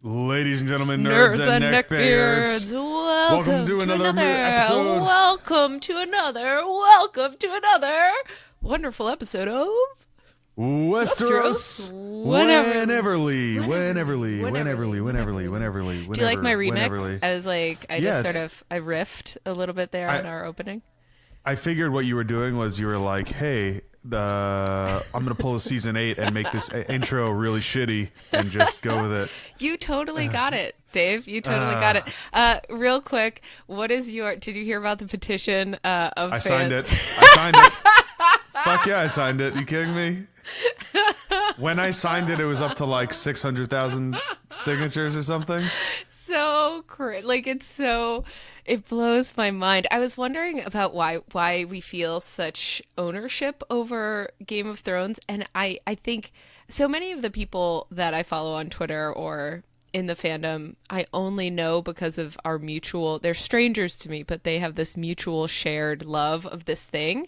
Ladies and gentlemen, nerds and neckbeards, welcome to another episode. Welcome to another wonderful episode of Westeros. Wheneverly. Do you like my remix? I was like, I riffed a little bit there on our opening. I figured what you were doing was you were like, hey, I'm going to pull a season 8 and make this intro really shitty and just go with it. You totally got it, Dave. You totally got it. Real quick, did you hear about the petition of fans? Signed it. Fuck yeah, I signed it. You kidding me? When I signed it, it was up to like 600,000 signatures or something. So it blows my mind. I was wondering about why we feel such ownership over Game of Thrones, and I think so many of the people that I follow on Twitter or in the fandom, I only know because of our mutual, they're strangers to me, but they have this mutual shared love of this thing.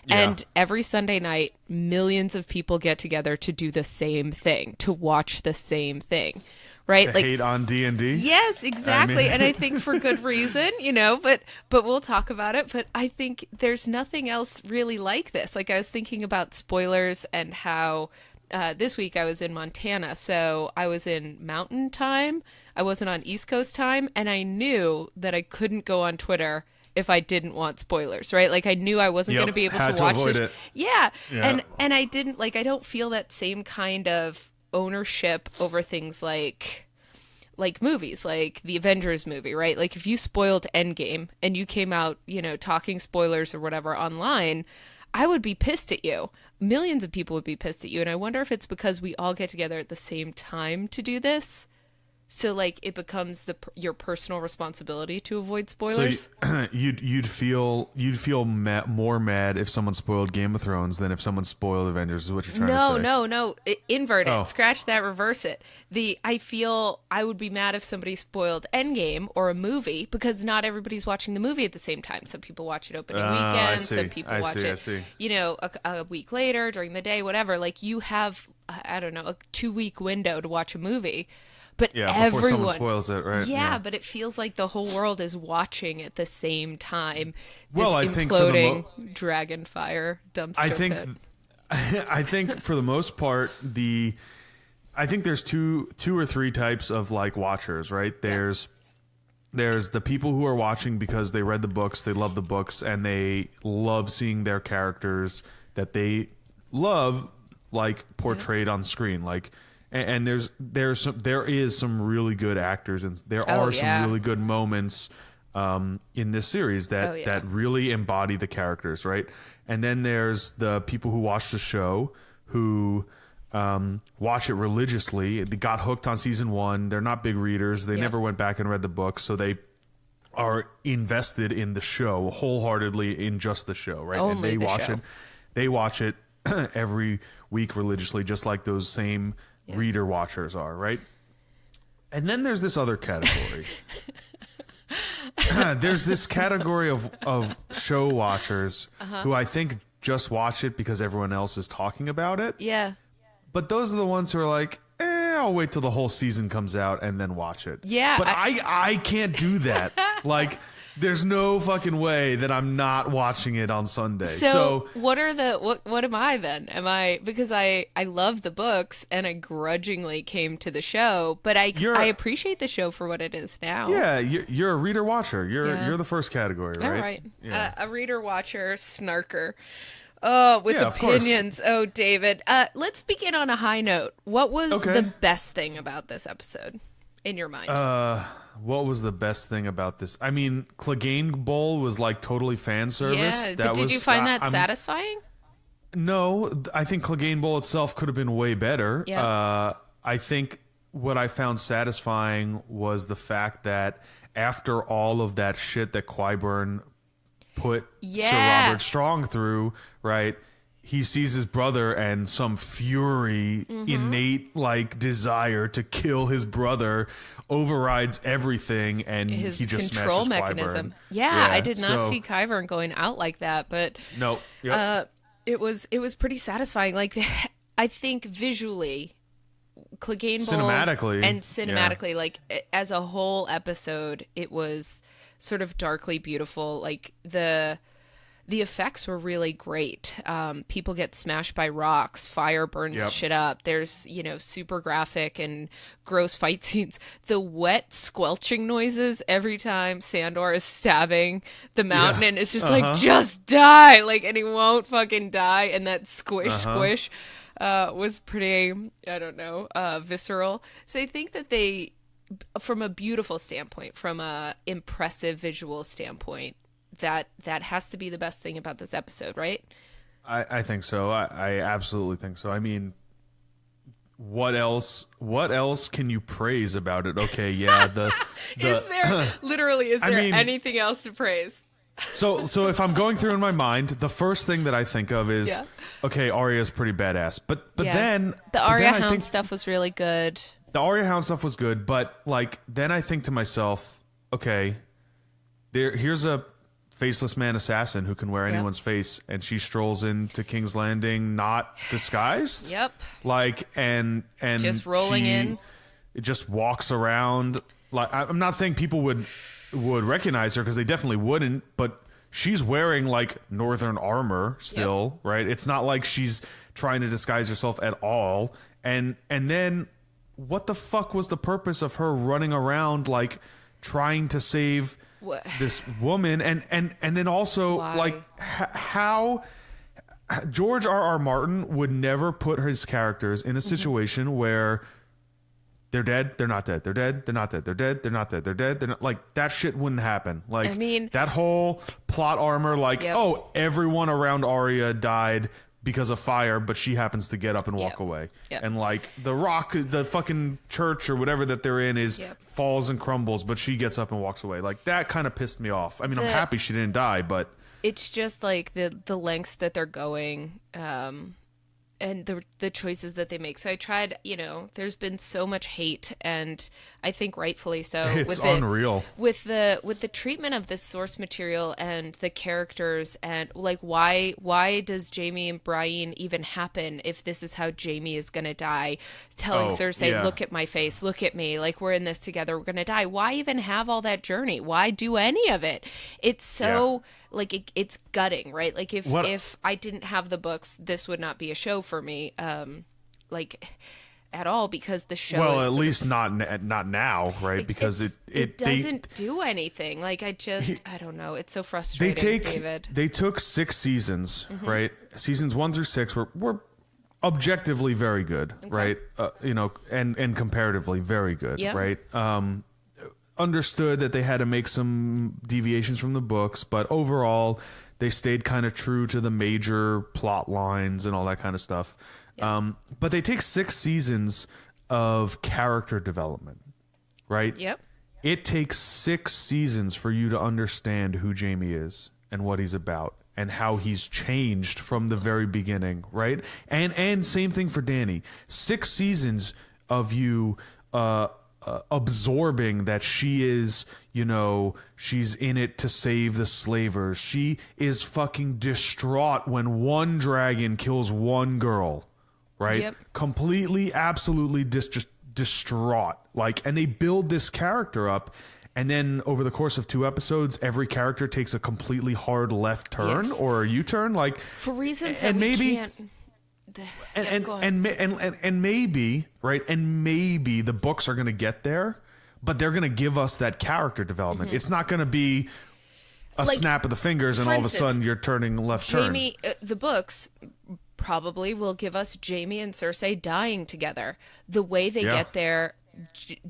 Yeah. And every Sunday night, millions of people get together to do the same thing, to watch the same thing. Right? Like hate on D&D? Yes, exactly. And I think for good reason, but we'll talk about it. But I think there's nothing else really like this. Like I was thinking about spoilers and how this week I was in Montana. So I was in mountain time. I wasn't on East Coast time. And I knew that I couldn't go on Twitter if I didn't want spoilers, right? Like I knew I wasn't going to be able to watch it. Yeah. And I didn't, I don't feel that same kind of ownership over things like movies, like the Avengers movie, right? Like if you spoiled Endgame and you came out, talking spoilers or whatever online, I would be pissed at you. Millions of people would be pissed at you. And I wonder if it's because we all get together at the same time to do this. So it becomes your personal responsibility to avoid spoilers. So you'd feel more mad if someone spoiled Game of Thrones than if someone spoiled Avengers. Is what you're trying to say? No. Invert it. Scratch that. Reverse it. I feel I would be mad if somebody spoiled Endgame or a movie because not everybody's watching the movie at the same time. Some people watch it opening weekend. Some people watch it, a week later during the day. Whatever. You have a 2-week window to watch a movie. But before someone spoils it, right? Yeah, but it feels like the whole world is watching at the same time. I think for the dragon fire dumpster pit. I think for the most part, I think there's two or three types of watchers, right? There's the people who are watching because they read the books, they love the books, and they love seeing their characters that they love portrayed on screen, And there is some really good actors, and there are some really good moments in this series that really embody the characters, right? And then there's the people who watch the show who watch it religiously. They got hooked on season 1. They're not big readers. They never went back and read the books, so they are invested in the show wholeheartedly in just the show, right? Only and they show. watch it every week religiously, just like those same reader watchers are, right? And then there's this other category. There's this category of show watchers who I think just watch it because everyone else is talking about it. Yeah. But those are the ones who are like, I'll wait till the whole season comes out and then watch it. Yeah. But I can't do that. There's no fucking way that I'm not watching it on Sunday. So what am I then? Because I love the books and I grudgingly came to the show, but I appreciate the show for what it is now. Yeah, you're a reader watcher. You're the first category, right? All right. Yeah. A reader watcher, snarker. Oh, with opinions. Oh, David. Let's begin on a high note. What was the best thing about this episode in your mind? What was the best thing about this? I mean, Clegane Bowl was totally fan service. Yeah, but did you find that satisfying? No, I think Clegane Bowl itself could have been way better. Yeah. I think what I found satisfying was the fact that after all of that shit that Qyburn put Sir Robert Strong through, right? He sees his brother and some fury, innate desire to kill his brother overrides everything, and he just control smashes mechanism. Qyburn. Yeah, I did not see Qyburn going out like that, but no, yep. It was pretty satisfying. I think visually Clegane Bowl Cinematically. and cinematically, like as a whole episode, it was sort of darkly beautiful. Like the effects were really great. People get smashed by rocks, fire burns shit up. There's, super graphic and gross fight scenes. The wet squelching noises every time Sandor is stabbing the mountain, and it's just like, just die! Like, and he won't fucking die. And that squish was pretty, I don't know, visceral. So I think that they, from a beautiful standpoint, from a impressive visual standpoint, that has to be the best thing about this episode, right? I think so. I absolutely think so. I mean, what else can you praise about it? Okay, yeah, is there anything else to praise? So if I'm going through in my mind, the first thing that I think of is okay, Arya's pretty badass. But then the Arya Hound stuff was really good. The Arya Hound stuff was good, but like then I think to myself, okay, here's a faceless man assassin who can wear anyone's face, and she strolls into King's Landing not disguised. Yep. Like and just rolling in. It just walks around. Like I'm not saying people would recognize her because they definitely wouldn't, but she's wearing like northern armor still, right? It's not like she's trying to disguise herself at all. And then what the fuck was the purpose of her running around like trying to save this woman, and then also like how George R.R. Martin would never put his characters in a situation where they're dead, they're not dead, they're dead, they're not dead, they're dead, they're not dead, they're dead, they're not, like that shit wouldn't happen. Like, I mean, that whole plot armor, like oh, everyone around Arya died because of fire, but she happens to get up and walk away. And like the rock, the fucking church or whatever that they're in is falls and crumbles, but she gets up and walks away. Like that kind of pissed me off. I mean, I'm happy she didn't die, but it's just like the lengths that they're going, and the choices that they make. So I tried, there's been so much hate, and I think rightfully so. It's unreal. With the treatment of this source material and the characters, and like why does Jaime and Brienne even happen if this is how Jaime is gonna die? Telling Cersei, look at my face, look at me, like we're in this together, we're gonna die. Why even have all that journey? Why do any of it? It's so like it's gutting, right? Like if I didn't have the books, this would not be a show for me, like at all, because the show well, at least not now, right? Because it doesn't do anything. Like I don't know. It's so frustrating. David. They took 6 seasons, right? Seasons 1 through 6 were objectively very good, right? And comparatively very good, right? Understood that they had to make some deviations from the books, but overall they stayed kind of true to the major plot lines and all that kind of stuff. But they take 6 seasons of character development, right? Yep. It takes 6 seasons for you to understand who Jaime is and what he's about and how he's changed from the very beginning, right? And same thing for Dany. 6 seasons of you absorbing that she is, she's in it to save the slavers. She is fucking distraught when one dragon kills one girl, right? Yep. Completely, absolutely just distraught. Like, and they build this character up, and then over the course of 2 episodes, every character takes a completely hard left turn or a U-turn, like for reasons and that maybe we can't. And maybe, right? And maybe the books are going to get there, but they're going to give us that character development. It's not going to be a snap of the fingers and all of a sudden you're turning left turn. The books probably will give us Jaime and Cersei dying together. The way they get there,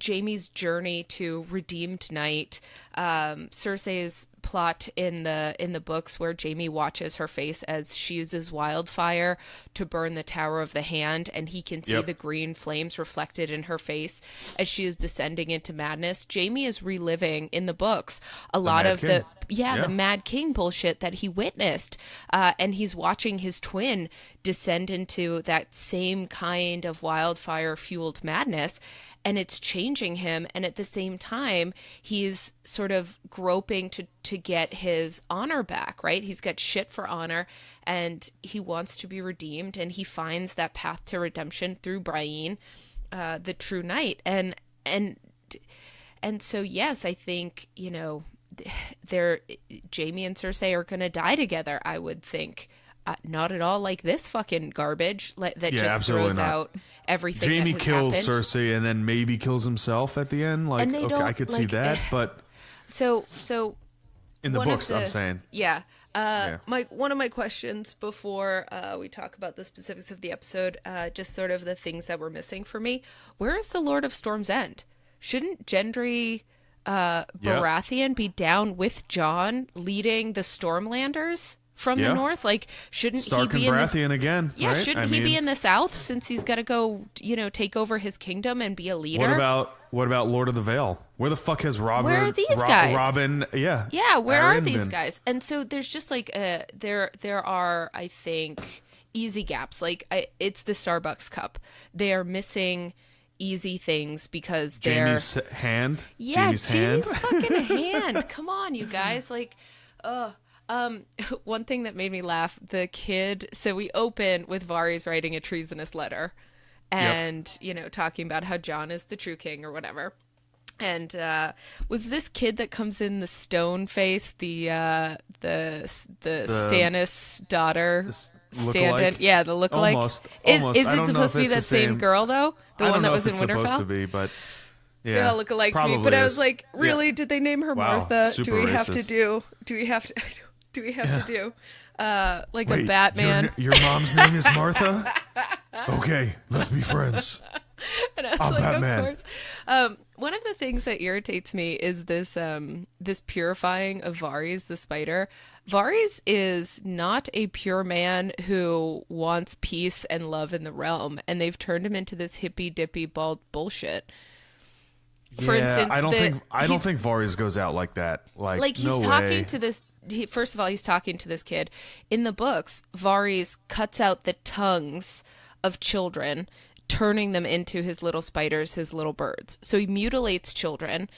Jaime's journey to redeemed night, Cersei's plot in the books where Jaime watches her face as she uses wildfire to burn the Tower of the Hand, and he can see the green flames reflected in her face as she is descending into madness. Jaime is reliving in the books a lot of the Mad King bullshit that he witnessed, and he's watching his twin descend into that same kind of wildfire fueled madness, and it's changing him. And at the same time, he's sort of groping to get his honor back, right? He's got shit for honor, and he wants to be redeemed, and he finds that path to redemption through Brienne. the true knight. And so, yes, I think, Jaime and Cersei are going to die together, I would think. Not at all like this fucking garbage that just throws out everything. Jaime that has kills happened. Cersei and then maybe kills himself at the end. Like, okay, I could see that, but so in the books, I'm saying, yeah. One of my questions before we talk about the specifics of the episode, just sort of the things that were missing for me. Where is the Lord of Storm's End? Shouldn't Gendry Baratheon be down with Jon leading the Stormlanders from the north? Like, shouldn't Stark he be and Baratheon again? Yeah, right? shouldn't he be in the south since he's got to go, take over his kingdom and be a leader? What about Lord of the Vale? Where the fuck has Robert? Where are these guys? Robin, yeah. Where Aaron are these been? guys? And so there's just like there are, I think, easy gaps. Like it's the Starbucks cup. They are missing easy things because they're Jaime's hand. Yeah, Jaime's hand. fucking hand. Come on, you guys. Like, one thing that made me laugh, the kid. So we open with Varys writing a treasonous letter, and talking about how Jon is the true king or whatever. And was this kid that comes in the stone face, the Stannis daughter stand-in? Yeah, the lookalike. Almost. Is I it don't know supposed to if be it's that same girl though? The one that was in Winterfell? Supposed to be, but Yeah, lookalike to me. But I was like, really? Did they name her Martha? Super Do we have racist. to do? Do we have to? Do we have to do? Like Wait, a Batman. Your mom's name is Martha? Okay, let's be friends. And I was I'm like, Batman. of course. One of the things that irritates me is this this purifying of Varys the spider. Varys is not a pure man who wants peace and love in the realm, and they've turned him into this hippy dippy bald bullshit. For instance, I don't think Varys goes out like that. Like he's no talking way. to this. First of all, he's talking to this kid. In the books, Varys cuts out the tongues of children, turning them into his little spiders, his little birds. So he mutilates children,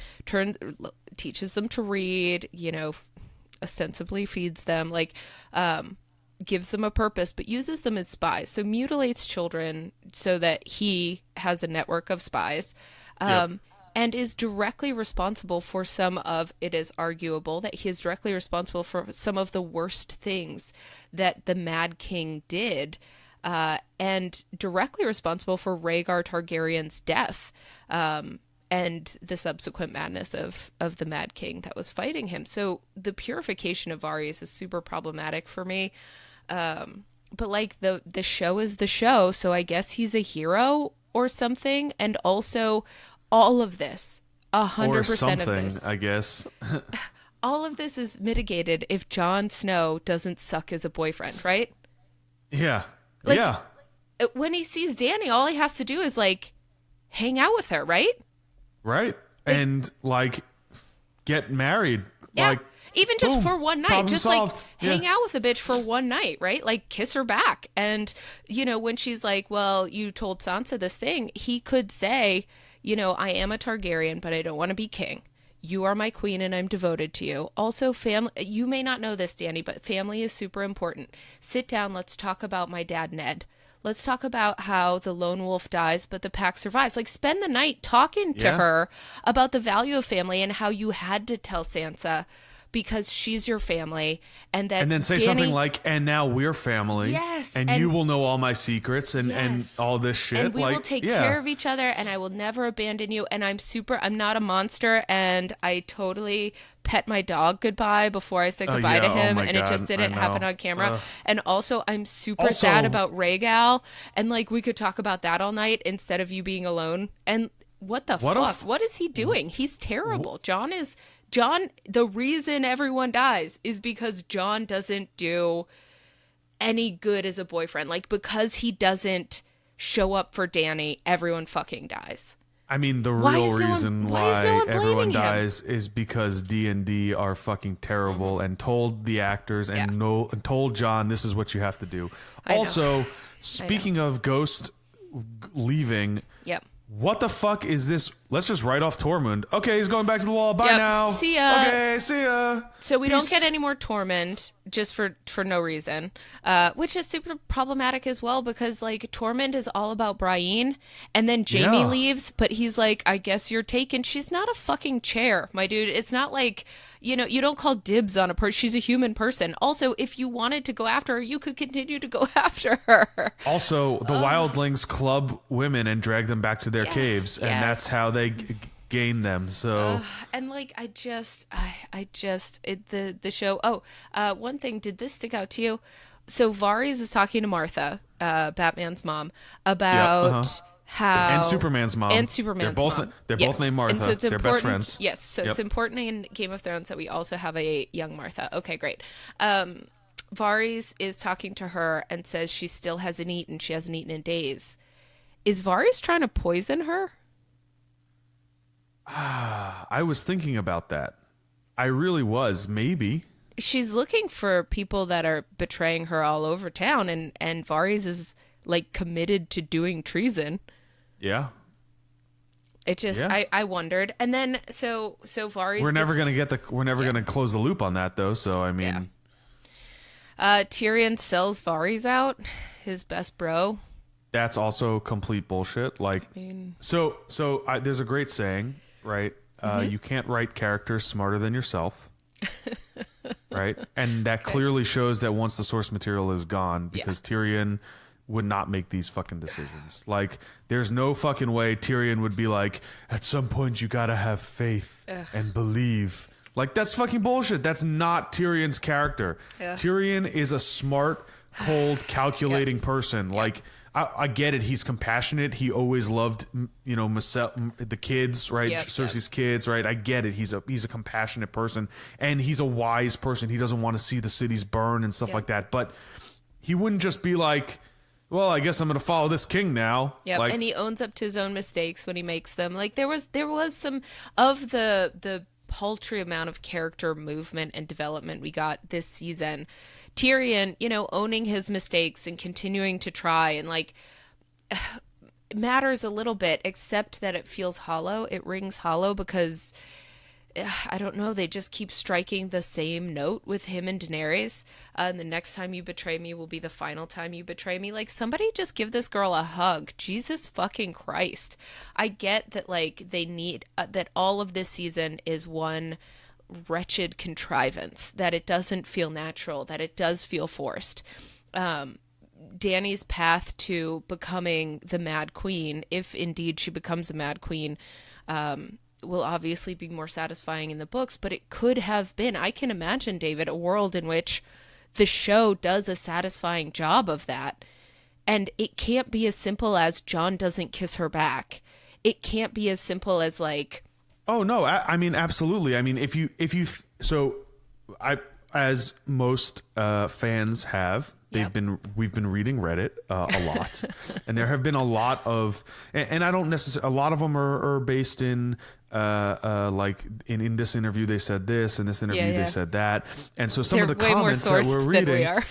teaches them to read, ostensibly feeds them, gives them a purpose, but uses them as spies. So mutilates children so that he has a network of spies. And is directly responsible for it is arguable that he is directly responsible for some of the worst things that the Mad King did, and directly responsible for Rhaegar Targaryen's death, and the subsequent madness of the Mad King that was fighting him. So the purification of Varys is super problematic for me. But the show is the show, so I guess he's a hero or something, and also all of this, 100% of this, I guess. all of this is mitigated if Jon Snow doesn't suck as a boyfriend, right? Yeah. When he sees Dany, all he has to do is hang out with her, right? Right. And get married. Yeah. Even just boom, for one night, problem just solved. hang out with a bitch for one night, right? Kiss her back. And, when she's like, well, you told Sansa this thing, he could say, I am a Targaryen, but I don't want to be king. You are my queen and I'm devoted to you. Also, family, you may not know this, Dany, but family is super important. Sit down. Let's talk about my dad, Ned. Let's talk about how the lone wolf dies, but the pack survives. Spend the night talking to her about the value of family and how you had to tell Sansa because she's your family, and then say Dany, something like, and now we're family. Yes. And you will know all my secrets and all this shit. And we will take care of each other, and I will never abandon you. And I'm not a monster, and I totally pet my dog goodbye before I said goodbye to him, and it just didn't happen on camera. And also, I'm super sad about Rhaegal, and we could talk about that all night instead of you being alone. And what the fuck? What is he doing? He's terrible. Jon, the reason everyone dies is because Jon doesn't do any good as a boyfriend. Because he doesn't show up for Dany, everyone fucking dies. I mean, the real reason why everyone dies him? is because D&D are fucking terrible and told the actors and told Jon, this is what you have to do. Also, speaking of Ghost leaving, yep. What the fuck is this let's just write off Tormund. Okay, he's going back to the wall. Bye now. See ya. Okay, see ya. So we don't get any more Tormund just for no reason, which is super problematic as well because like Tormund is all about Brienne, and then Jaime leaves, but he's like, I guess you're taken. She's not a fucking chair, my dude. It's not like, you know, you don't call dibs on a person. She's a human person. Also, if you wanted to go after her, you could continue to go after her. Also, the wildlings club women and drag them back to their caves, and that's how they gain them. So and like I just the show. One thing, did this stick out to you? So Varys is talking to Martha, Batman's mom, about how and Superman's mom they're both mom. They're both named Martha. And so it's they're important, best friends. Yes, so it's important in Game of Thrones that we also have a young Martha. Okay, great. Varys is talking to her and says she still hasn't eaten. She hasn't eaten in days. Is Varys trying to poison her? I was thinking about that. I really was. Maybe. She's looking for people that are betraying her all over town, and Varys is like committed to doing treason. Yeah. It just I wondered. And then so Varys we're never gonna close the loop on that though, so I mean Tyrion sells Varys out, his best bro. That's also complete bullshit. Like so there's a great saying, right? You can't write characters smarter than yourself. Right? And that clearly shows that once the source material is gone, because Tyrion would not make these fucking decisions. Like, there's no fucking way Tyrion would be like, at some point you gotta have faith and believe. Like, that's fucking bullshit. That's not Tyrion's character. Tyrion is a smart, cold, calculating person. Like, I get it. He's compassionate. He always loved, you know, the kids, right? Cersei's kids, right? I get it. He's a compassionate person, and he's a wise person. He doesn't want to see the cities burn and stuff like that. But he wouldn't just be like, well, I guess I'm going to follow this king now. Yeah, like, and he owns up to his own mistakes when he makes them. Like there was some of the paltry amount of character movement and development we got this season. Tyrion, you know, owning his mistakes and continuing to try and like matters a little bit, except that it feels hollow. It rings hollow because I don't know, they just keep striking the same note with him and Daenerys. And the next time you betray me will be the final time you betray me. Like, somebody just give this girl a hug. Jesus fucking Christ. I get that, like, they need that all of this season is one wretched contrivance, that it doesn't feel natural, that it does feel forced. Dany's path to becoming the Mad Queen, if indeed she becomes a Mad Queen, will obviously be more satisfying in the books, but it could have been, I can imagine, David, a world in which the show does a satisfying job of that. And it can't be as simple as Jon doesn't kiss her back. It can't be as simple as like, oh no, I mean, absolutely. I mean, as most fans have, we've been reading Reddit a lot, and there have been a lot of, and I don't necessarily, a lot of them are based in like in this interview they said this, in this interview they said that, and so some of the comments that we're reading,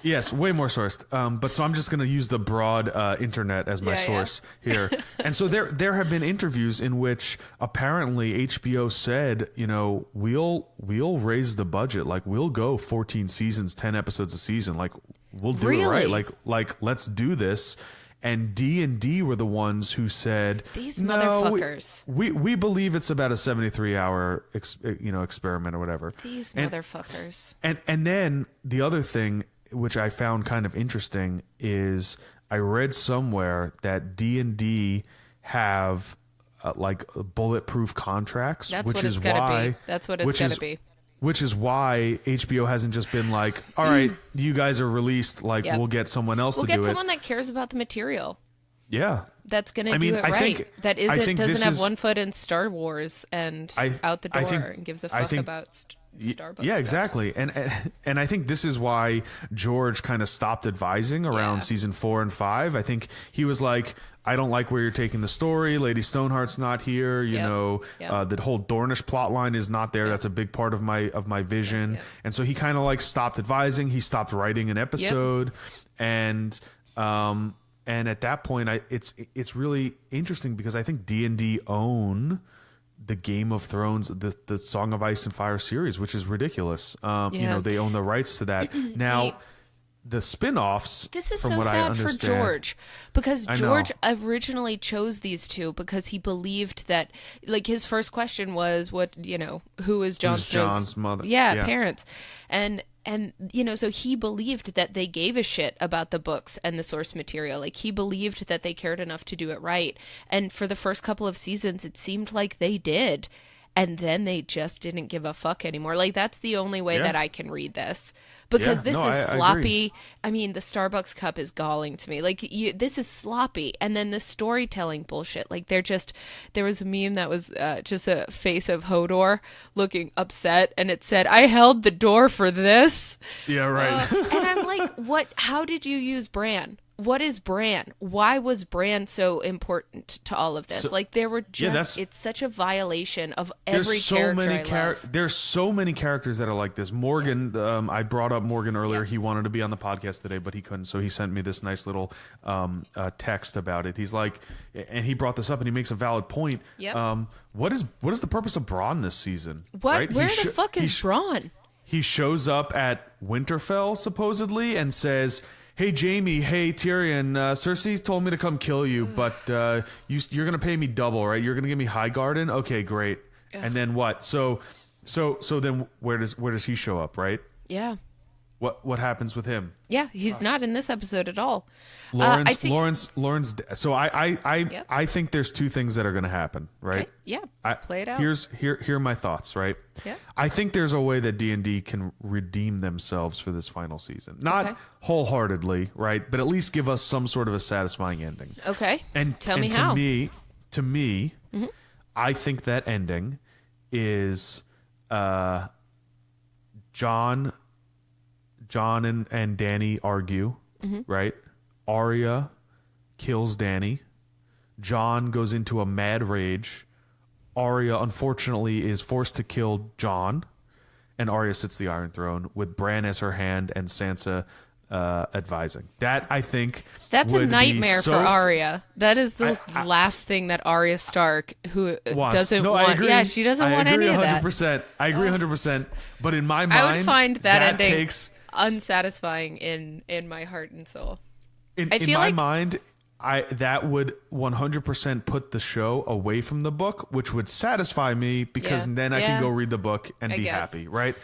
yes, way more sourced. But so I'm just going to use the broad internet as my source here, and so there have been interviews in which apparently HBO said, you know, we'll raise the budget, like we'll go 14 seasons, 10 episodes a season, like we'll do it right, like let's do this. And D&D were the ones who said, these motherfuckers. We believe it's about a 73-hour experiment or whatever. These motherfuckers. And then the other thing, which I found kind of interesting, is I read somewhere that D&D have like bulletproof contracts. That's which what is it's going why, to be. That's what it's going to be. Which is why HBO hasn't just been like, all right, you guys are released, like we'll get someone else to do it. We'll get someone that cares about the material. Yeah. That's going to do it right. That doesn't have one foot in Star Wars and out the door and gives a fuck about Starbucks. Yeah, exactly. And I think this is why George kind of stopped advising around season 4 and 5. I think he was like, I don't like where you're taking the story. Lady Stoneheart's not here. You know, the whole Dornish plot line is not there. That's a big part of my vision. And so he kind of like stopped advising. He stopped writing an episode. And And at that point, it's really interesting because I think D&D own the Game of Thrones, the Song of Ice and Fire series, which is ridiculous. They own the rights to that. Now, the spin-offs, this is from so what I sad understand, for George, because I George know. originally chose these two because he believed that, like, his first question was, who is Jon Who's Snow's Jon's mother? parents, and so he believed that they gave a shit about the books and the source material. Like, he believed that they cared enough to do it right, and for the first couple of seasons, it seemed like they did. And then they just didn't give a fuck anymore. Like, that's the only way that I can read this. Because this is sloppy. I mean, the Starbucks cup is galling to me. Like, this is sloppy. And then the storytelling bullshit. Like, there was a meme that was just a face of Hodor looking upset. And it said, I held the door for this. Yeah, right. And I'm like, how did you use Bran? What is Bran? Why was Bran so important to all of this? There were just, it's such a violation of every character I love. There's so many characters that are like this. Morgan, I brought up Morgan earlier. He wanted to be on the podcast today, but he couldn't. So he sent me this nice little text about it. He's like, and he brought this up and he makes a valid point. Yep. What is the purpose of Bronn this season? Right? Where the fuck is Bronn? He shows up at Winterfell supposedly and says, hey, Jaime, hey, Tyrion, Cersei's told me to come kill you, but you're going to pay me double, right? You're going to give me Highgarden? Okay, great. Ugh. And then what? So then where does he show up, right? Yeah. What happens with him? Yeah, he's not in this episode at all. Lawrence. So I think there's two things that are going to happen, right? Okay. Yeah. Play it out. Here are my thoughts, right? Yeah. I think there's a way that D&D can redeem themselves for this final season. Not wholeheartedly, right? But at least give us some sort of a satisfying ending. Okay. And tell me how. To me, I think that ending is John and Dany argue, right? Arya kills Dany. Jon goes into a mad rage. Arya, unfortunately, is forced to kill Jon. And Arya sits the Iron Throne with Bran as her hand and Sansa advising. That, I think, that's would a nightmare be for Arya. That is the last thing that Arya Stark, who doesn't want... I agree. Yeah, she doesn't want any of that. 100%. I agree 100%. But in my mind... I would find that ending takes... unsatisfying in my heart and soul. In my mind, that would 100% put the show away from the book, which would satisfy me because then I can go read the book and be happy, right?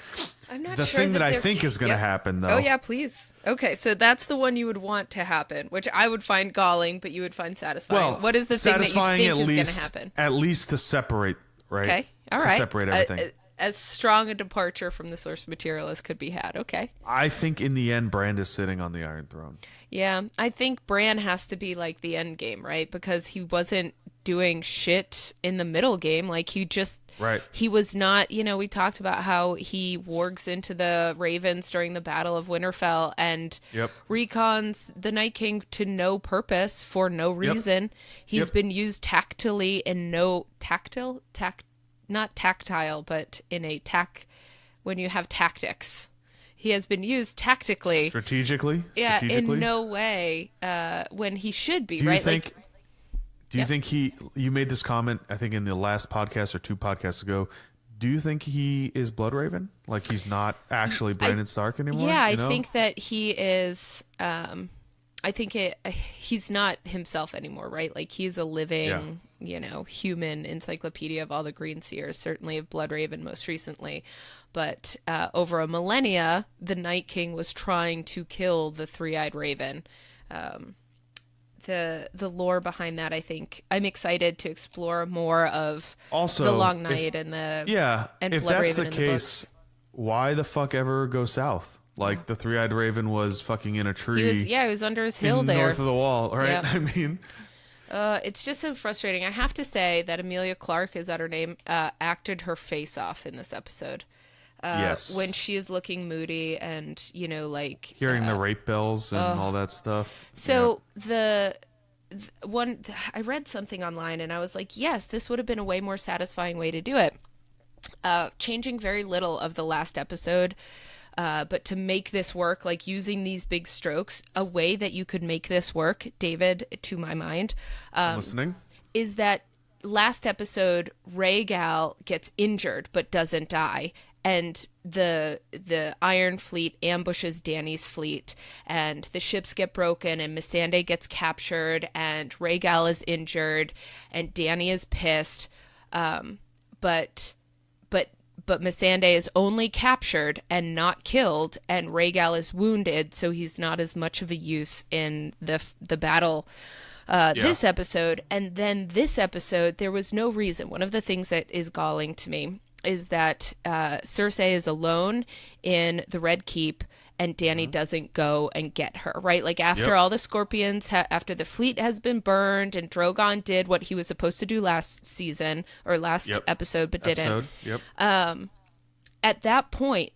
I'm not the sure thing that I think is going to happen, though. Oh, yeah, please. Okay, so that's the one you would want to happen, which I would find galling, but you would find satisfying. Well, what is the thing that you think is going to happen? At least to separate, right? Okay, all right. To separate everything. As strong a departure from the source material as could be had. Okay. I think in the end, Bran is sitting on the Iron Throne. Yeah, I think Bran has to be like the end game, right? Because he wasn't doing shit in the middle game. Like, he was not, we talked about how he wargs into the Ravens during the Battle of Winterfell and recons the Night King to no purpose for no reason. He's been used tactily in not tactile, but in a when you have tactics. He has been used tactically. Strategically? Yeah, in no way when he should be, right? Do you think you made this comment, I think in the last podcast or two podcasts ago, do you think he is Bloodraven? Like, he's not actually Brandon Stark anymore? Yeah, I think that he is... he's not himself anymore, right? Like, he's a living, human encyclopedia of all the Green Seers, certainly of Bloodraven most recently. But over a millennia, the Night King was trying to kill the Three-Eyed Raven. The lore behind that, I think, I'm excited to explore more of the Long Night and if that's the case, why the fuck ever go south? Like, the Three-Eyed Raven was fucking in a tree. He was under his hill there. North of the wall, right? Yeah. I mean... it's just so frustrating. I have to say that Emilia Clarke, is that her name, acted her face off in this episode. Yes. When she is looking moody and, hearing the rape bells and all that stuff. So I read something online and I was like, yes, this would have been a way more satisfying way to do it. Changing very little of the last episode. But to make this work, like using these big strokes, a way that you could make this work, David, to my mind, I'm listening, is that last episode, Rhaegal gets injured but doesn't die. And the Iron Fleet ambushes Dany's fleet, and the ships get broken, and Missandei gets captured, and Rhaegal is injured, and Dany is pissed. But Missandei is only captured and not killed, and Rhaegal is wounded, so he's not as much of a use in the battle. This episode, and then this episode, there was no reason. One of the things that is galling to me is that Cersei is alone in the Red Keep, and Dany doesn't go and get her, right? Like after all the Scorpions, after the fleet has been burned, and Drogon did what he was supposed to do last season or last episode, but didn't. At that point,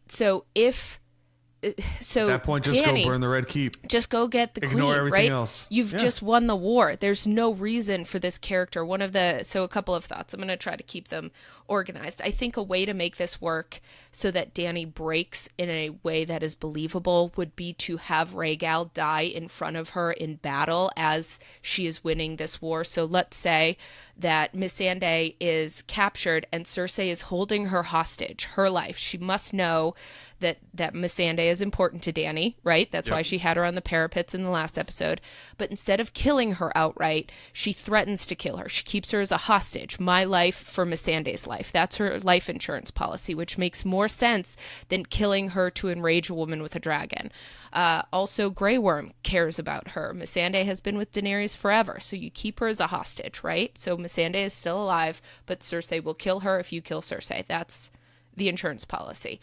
at that point, just Dany, go burn the Red Keep. Just go get the Ignore queen, everything right? else. You've just won the war. There's no reason for this character. A couple of thoughts. I'm going to try to keep them organized. I think a way to make this work so that Dany breaks in a way that is believable would be to have Rhaegal die in front of her in battle as she is winning this war. So let's say that Missandei is captured and Cersei is holding her hostage, her life. She must know that Missandei is important to Dany, right? That's why she had her on the parapets in the last episode. But instead of killing her outright, she threatens to kill her. She keeps her as a hostage. My life for Missandei's life. That's her life insurance policy, which makes more sense than killing her to enrage a woman with a dragon. Also, Grey Worm cares about her. Missandei has been with Daenerys forever, so you keep her as a hostage, right? So Missandei is still alive, but Cersei will kill her if you kill Cersei. That's the insurance policy.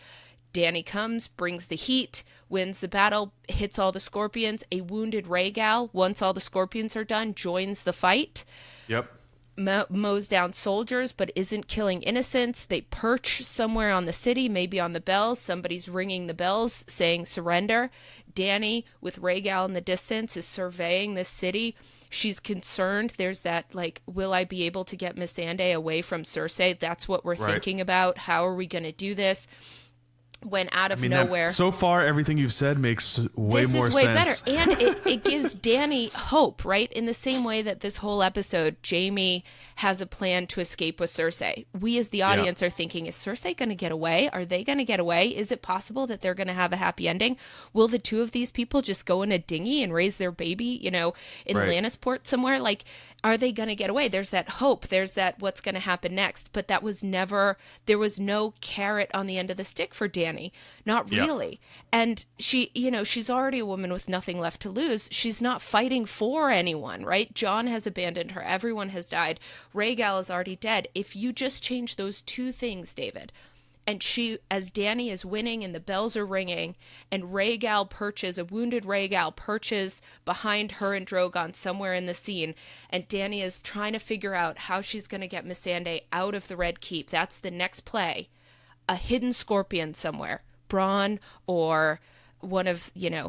Dany comes, brings the heat, wins the battle, hits all the Scorpions. A wounded Rhaegal, once all the Scorpions are done, joins the fight. Mows down soldiers, but isn't killing innocents. They perch somewhere on the city, maybe on the bells. Somebody's ringing the bells saying surrender. Dany, with Rhaegal in the distance, is surveying this city. She's concerned. There's that, like, will I be able to get Missandei away from Cersei? That's what we're thinking about. How are we going to do this? When out of nowhere. So far, everything you've said makes way more sense. This is way better. And it gives Dany hope, right? In the same way that this whole episode, Jaime has a plan to escape with Cersei. We as the audience are thinking, is Cersei going to get away? Are they going to get away? Is it possible that they're going to have a happy ending? Will the two of these people just go in a dinghy and raise their baby, in Lannisport somewhere? Like, are they going to get away? There's that hope. There's that what's going to happen next. But that was never, there was no carrot on the end of the stick for Dany. Not really. And she, she's already a woman with nothing left to lose. She's not fighting for anyone, right? Jon has abandoned her. Everyone has died. Rhaegal is already dead. If you just change those two things, David, and she, as Dany is winning and the bells are ringing, and a wounded Rhaegal perches behind her and Drogon somewhere in the scene, and Dany is trying to figure out how she's going to get Missandei out of the Red Keep. That's the next play. A hidden Scorpion somewhere, Bronn or one of Dan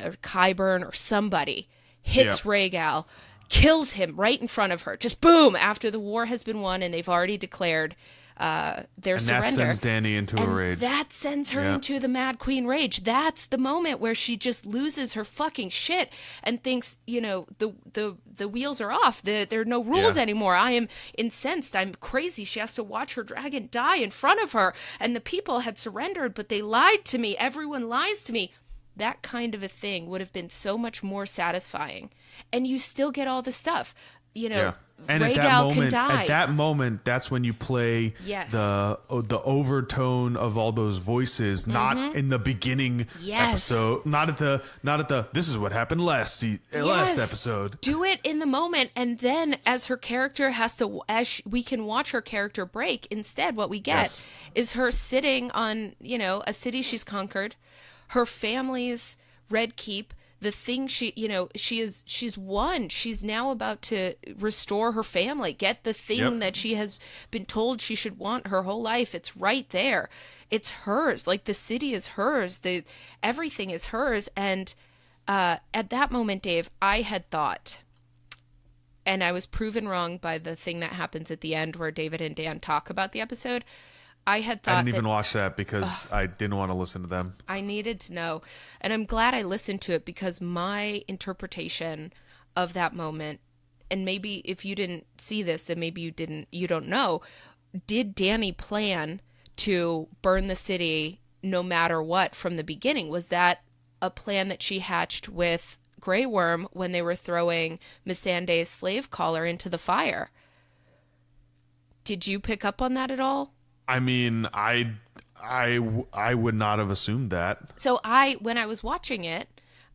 or Qyburn or somebody hits Rhaegal, kills him right in front of her. Just boom, after the war has been won and they've already declared their surrender. And that sends Dany into a rage. That sends her into the Mad Queen rage. That's the moment where she just loses her fucking shit and thinks, the wheels are off. There are no rules anymore. I am incensed. I'm crazy. She has to watch her dragon die in front of her. And the people had surrendered, but they lied to me. Everyone lies to me. That kind of a thing would have been so much more satisfying. And you still get all the stuff. And Rhaegal at that moment, that's when you play the overtone of all those voices, not in the beginning episode, not at the this is what happened last episode. Do it in the moment, and then as her character we can watch her character break. Instead, what we get is her sitting on a city she's conquered, her family's Red Keep. The thing she's won. She's now about to restore her family, get the thing that she has been told she should want her whole life. It's right there. It's hers. Like, the city is hers. Everything is hers. And at that moment, Dave, I had thought, and I was proven wrong by the thing that happens at the end where David and Dan talk about the episode. I had thought I didn't even watch that because I didn't want to listen to them. I needed to know. And I'm glad I listened to it because my interpretation of that moment, and maybe if you didn't see this, then maybe you don't know. Did Dany plan to burn the city no matter what from the beginning? Was that a plan that she hatched with Grey Worm when they were throwing Missandei's slave collar into the fire? Did you pick up on that at all? I mean, I would not have assumed that. So when I was watching it,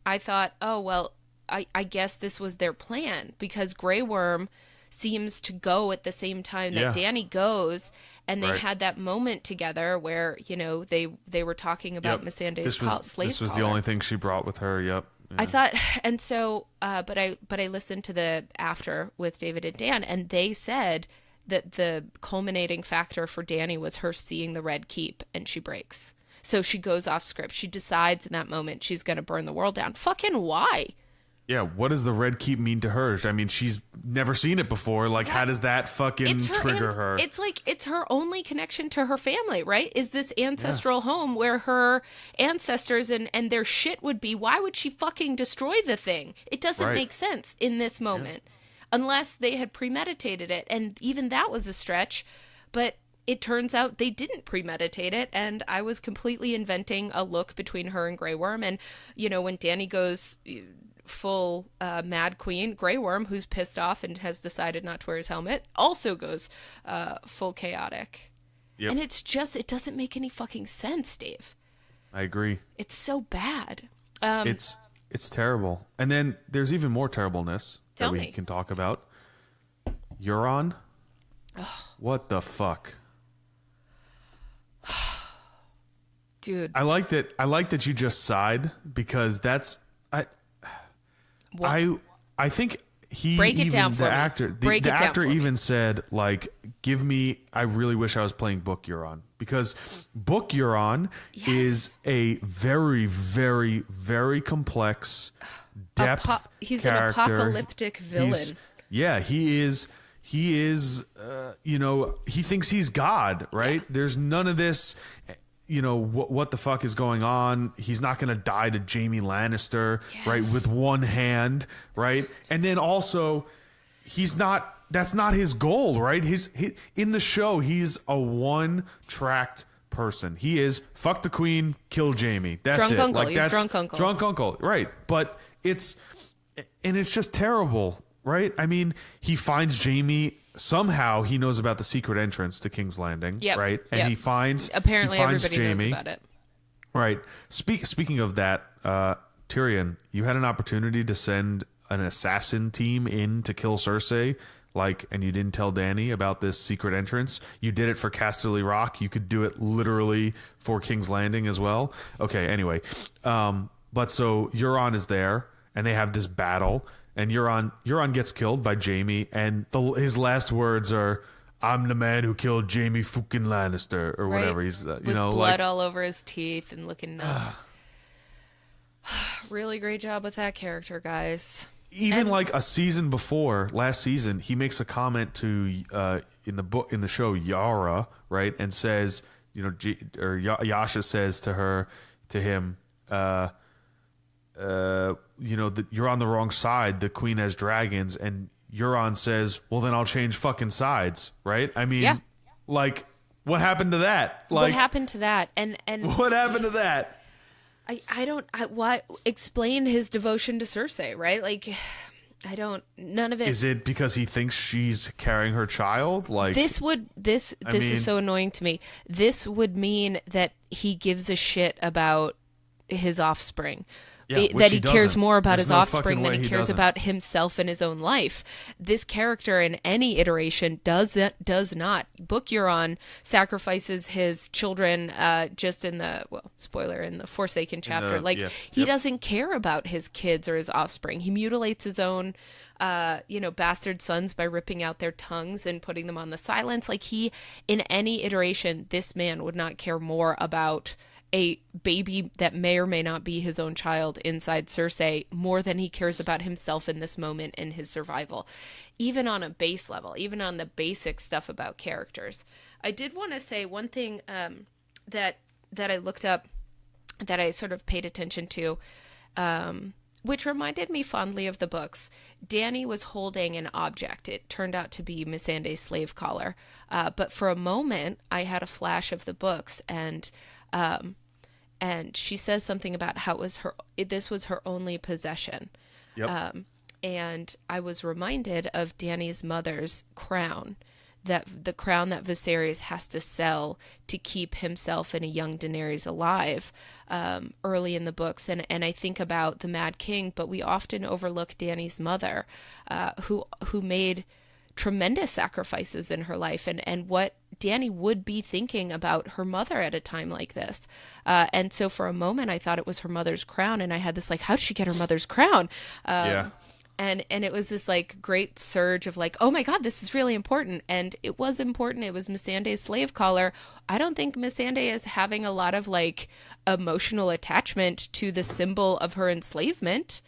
I thought, oh, well, I guess this was their plan because Grey Worm seems to go at the same time that Dany goes, and they had that moment together where, you know, they were talking about Missandei's slave This was collar. the only thing she brought with her. Yep. Yeah. I thought, and so, but I listened to the after with David and Dan, and they said that the culminating factor for Dany was her seeing the Red Keep, and she breaks. So she goes off script. She decides in that moment she's going to burn the world down. Fucking why? Yeah, what does the Red Keep mean to her? I mean, she's never seen it before. Like, how does that fucking trigger her? It's like, it's her only connection to her family, right? Is this ancestral home where her ancestors and their shit would be. Why would she fucking destroy the thing? It doesn't make sense in this moment. Unless they had premeditated it. And even that was a stretch. But it turns out they didn't premeditate it. And I was completely inventing a look between her and Grey Worm. And, you know, when Dany goes full Mad Queen, Grey Worm, who's pissed off and has decided not to wear his helmet, also goes full chaotic. Yep. And it's just, it doesn't make any fucking sense, Dave. I agree. It's so bad. It's terrible. And then there's even more terribleness that we me. can talk about. Euron? What the fuck? Dude. I like that you just sighed because that's I think he Break it even down the for me. actor Break the it down actor for me. even said, like, give me, I really wish I was playing Book Euron, because Book Euron is a very, very, very complex depth he's character. an apocalyptic villain. He is you know, he thinks he's God, right? There's none of this, you know, what the fuck is going on? He's not going to die to Jaime Lannister, right? With one hand, right? And then also, that's not his goal, right? In the show, he's a one-tracked person. He is fuck the queen, kill Jaime. That's drunk it. uncle. Like, He's that's drunk uncle. Drunk uncle, right? But it's just terrible, right? I mean, he finds Jaime. Somehow he knows about the secret entrance to King's Landing, right? And he finds everybody Jaime. knows about it, right? Speaking of that, Tyrion, you had an opportunity to send an assassin team in to kill Cersei, and you didn't tell Dany about this secret entrance. You did it for Casterly Rock. You could do it literally for King's Landing as well. Okay, anyway, but so Euron is there, and they have this battle. And Euron gets killed by Jaime, and his last words are, "I'm the man who killed Jaime fucking Lannister," or whatever. He's with blood all over his teeth and looking nuts. Really great job with that character, guys. Even like a season before, last season, he makes a comment to in the show Yara, right, and says, you know, Yasha says to him. You know, that you're on the wrong side. The queen has dragons, and Euron says, "Well, then I'll change fucking sides." Right? I mean, like, what happened to that? Like, what happened to that? And what happened to that? What explain his devotion to Cersei? Right? Like, none of it. Is it because he thinks she's carrying her child? Like, this is so annoying to me. This would mean that he gives a shit about his offspring. That he cares more about his offspring than he cares about himself and his own life. This character in any iteration does not. Book Euron sacrifices his children just in the, spoiler, in the Forsaken chapter. He doesn't care about his kids or his offspring. He mutilates his own bastard sons by ripping out their tongues and putting them on the silence. Like, in any iteration, this man would not care more about a baby that may or may not be his own child inside Cersei more than he cares about himself in this moment and his survival, even on a base level, even on the basic stuff about characters. I did want to say one thing that I looked up, that I sort of paid attention to, which reminded me fondly of the books. Dany was holding an object. It turned out to be Missandei's slave collar. But for a moment, I had a flash of the books, and she says something about how this was her only possession. Yep. And I was reminded of Dany's mother's crown, that the crown that Viserys has to sell to keep himself and a young Daenerys alive early in the books. And I think about the Mad King, but we often overlook Dany's mother, who made tremendous sacrifices in her life, and what Dany would be thinking about her mother at a time like this. And so for a moment, I thought it was her mother's crown, and I had this like, how'd she get her mother's crown? Yeah. And it was this like great surge of like, oh my God, this is really important. And it was important. It was Missandei's slave collar. I don't think Missandei is having a lot of like emotional attachment to the symbol of her enslavement.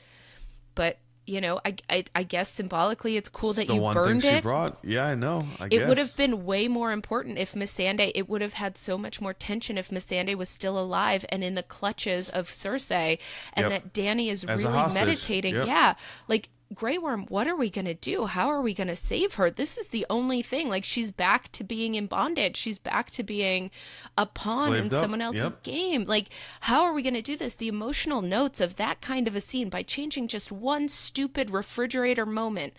But, you know, I guess symbolically it's cool that you burned it. The one thing she brought. Yeah, I know. I guess. It would have been way more important if Missandei, it would have had so much more tension if Missandei was still alive and in the clutches of Cersei, and that Dany is as really meditating. Yep. Yeah. Like, Grey Worm, what are we going to do? How are we going to save her? This is the only thing. Like, she's back to being in bondage. She's back to being a pawn in someone else's game. Like, how are we going to do this? The emotional notes of that kind of a scene by changing just one stupid refrigerator moment.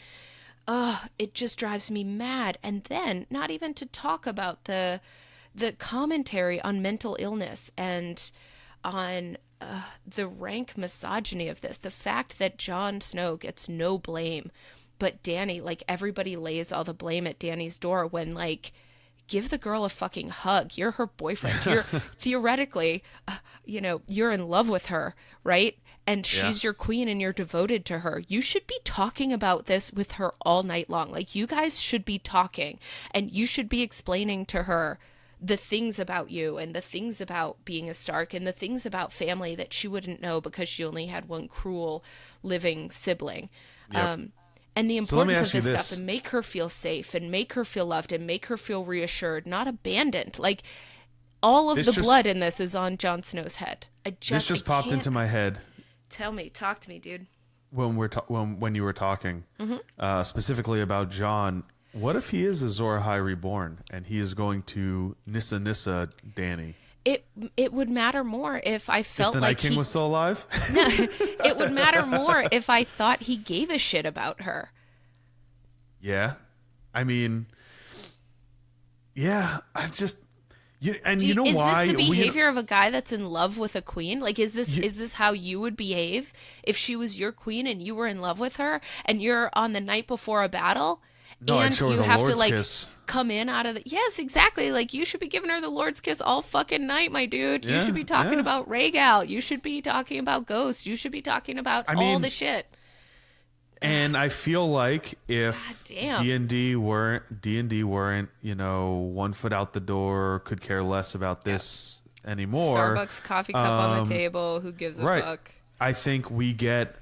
It just drives me mad. And then not even to talk about the commentary on mental illness and on the rank misogyny of this, the fact that Jon Snow gets no blame, but Dany, like, everybody lays all the blame at Dany's door when, like, give the girl a fucking hug. You're her boyfriend. You're theoretically, you're in love with her, right? And she's your queen and you're devoted to her. You should be talking about this with her all night long. Like, you guys should be talking, and you should be explaining to her the things about you and the things about being a Stark and the things about family that she wouldn't know because she only had one cruel living sibling. Yep. And the importance of this stuff, and make her feel safe and make her feel loved and make her feel reassured, not abandoned. Like, all of the blood in this is on Jon Snow's head. This just popped into my head. Talk to me, dude. When you were talking, specifically about Jon, what if he is Azor Ahai reborn and he is going to Nissa Dany? It would matter more if I felt if the Night King was still alive? No, it would matter more if I thought he gave a shit about her. Yeah. I mean, yeah, I just... you know why? Is this the behavior of a guy that's in love with a queen? Like, is this how you would behave if she was your queen and you were in love with her and you're on the night before a battle? No, and you have Lord's to like kiss. Come in out of the... Yes, exactly. Like, you should be giving her the Lord's kiss all fucking night, my dude. You should be talking about Rhaegal. You should be talking about Ghost. You should be talking about all the shit. And I feel like if D&D weren't, one foot out the door, could care less about this anymore. Starbucks coffee cup on the table. Who gives a fuck? I think we get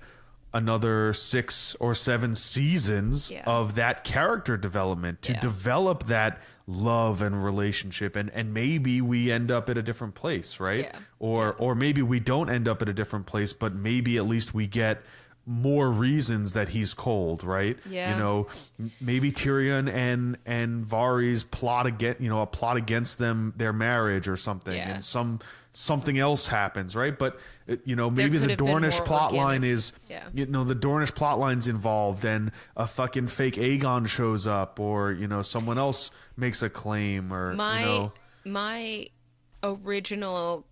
another 6 or 7 seasons of that character development to develop that love and relationship, and maybe we end up at a different place, right? Or maybe we don't end up at a different place, but maybe at least we get more reasons that he's cold, right? Maybe Tyrion and Varys plot against them, their marriage or something, and something else happens, right? But maybe the Dornish plotline is, the Dornish plotline's involved, and a fucking fake Aegon shows up, or someone else makes a claim, or my original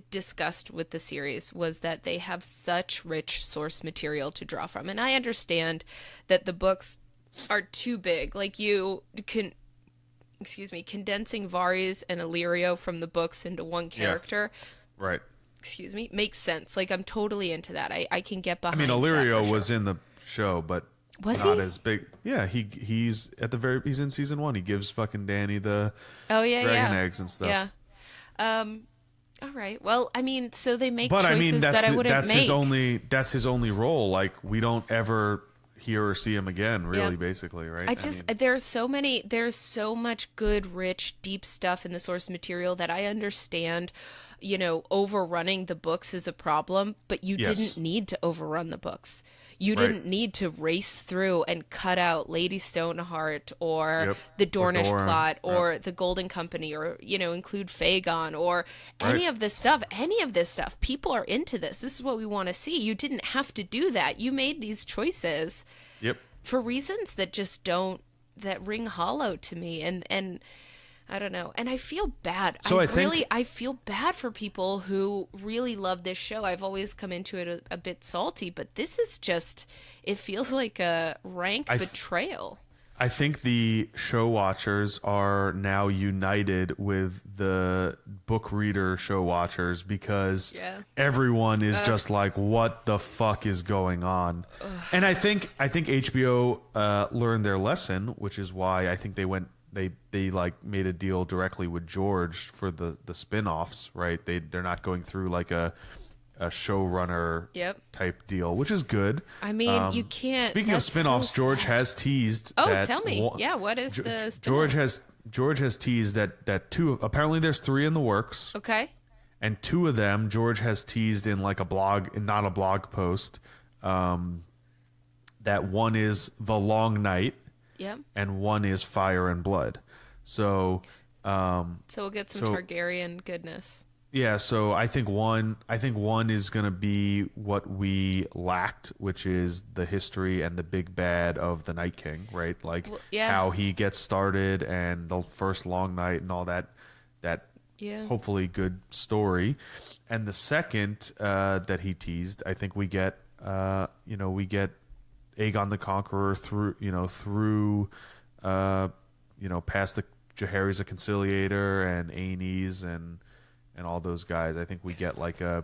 disgust with the series was that they have such rich source material to draw from, and I understand that the books are too big. Like, you can. Condensing Varys and Illyrio from the books into one character. Yeah. Right. Makes sense. Like, I'm totally into that. I can get behind. I mean, Illyrio was in the show, but not as big. Yeah, he's he's in season 1. He gives fucking Dany the dragon eggs and stuff. Yeah. All right. Well, I mean, so they make But choices I mean, that I wouldn't that's make. that's his only role. Like, we don't ever hear or see him again, really, Yeah. basically, right? I just mean, there's so much good, rich, deep stuff in the source material that I understand, overrunning the books is a problem, but you yes. didn't need to overrun the books. You Right. didn't need to race through and cut out Lady Stoneheart or Yep. the Or Dornish Doran. plot or Right. the Golden Company or, include Fagon or Right. any of this stuff. Any of this stuff. People are into this. This is what we want to see. You didn't have to do that. You made these choices Yep. for reasons that just that ring hollow to me, and I don't know, and I feel bad. So I feel bad for people who really love this show. I've always come into it a bit salty, but this is just, it feels like a rank betrayal. I think the show watchers are now united with the book reader show watchers because everyone is just like, what the fuck is going on? And I think HBO learned their lesson, which is why I think they like made a deal directly with George for the spin-offs, right? They're not going through like a showrunner type deal, which is good. I mean, you can't. Speaking of spin-offs, so George sad. has teased. Oh, that tell me. What is the George spin-off? George has teased that two. Apparently, there's 3 in the works, Okay. and 2 of them George has teased in like a blog, not a blog post. That one is The Long Night, and one is Fire and Blood. So we'll get some Targaryen goodness. Yeah, so I think one is going to be what we lacked, which is the history and the big bad of the Night King, right? Like how he gets started and the first long night and all that hopefully good story. And the second that he teased, I think we get Aegon the Conqueror through past the Jaehaerys the Conciliator and Aenys and all those guys. I think we get like I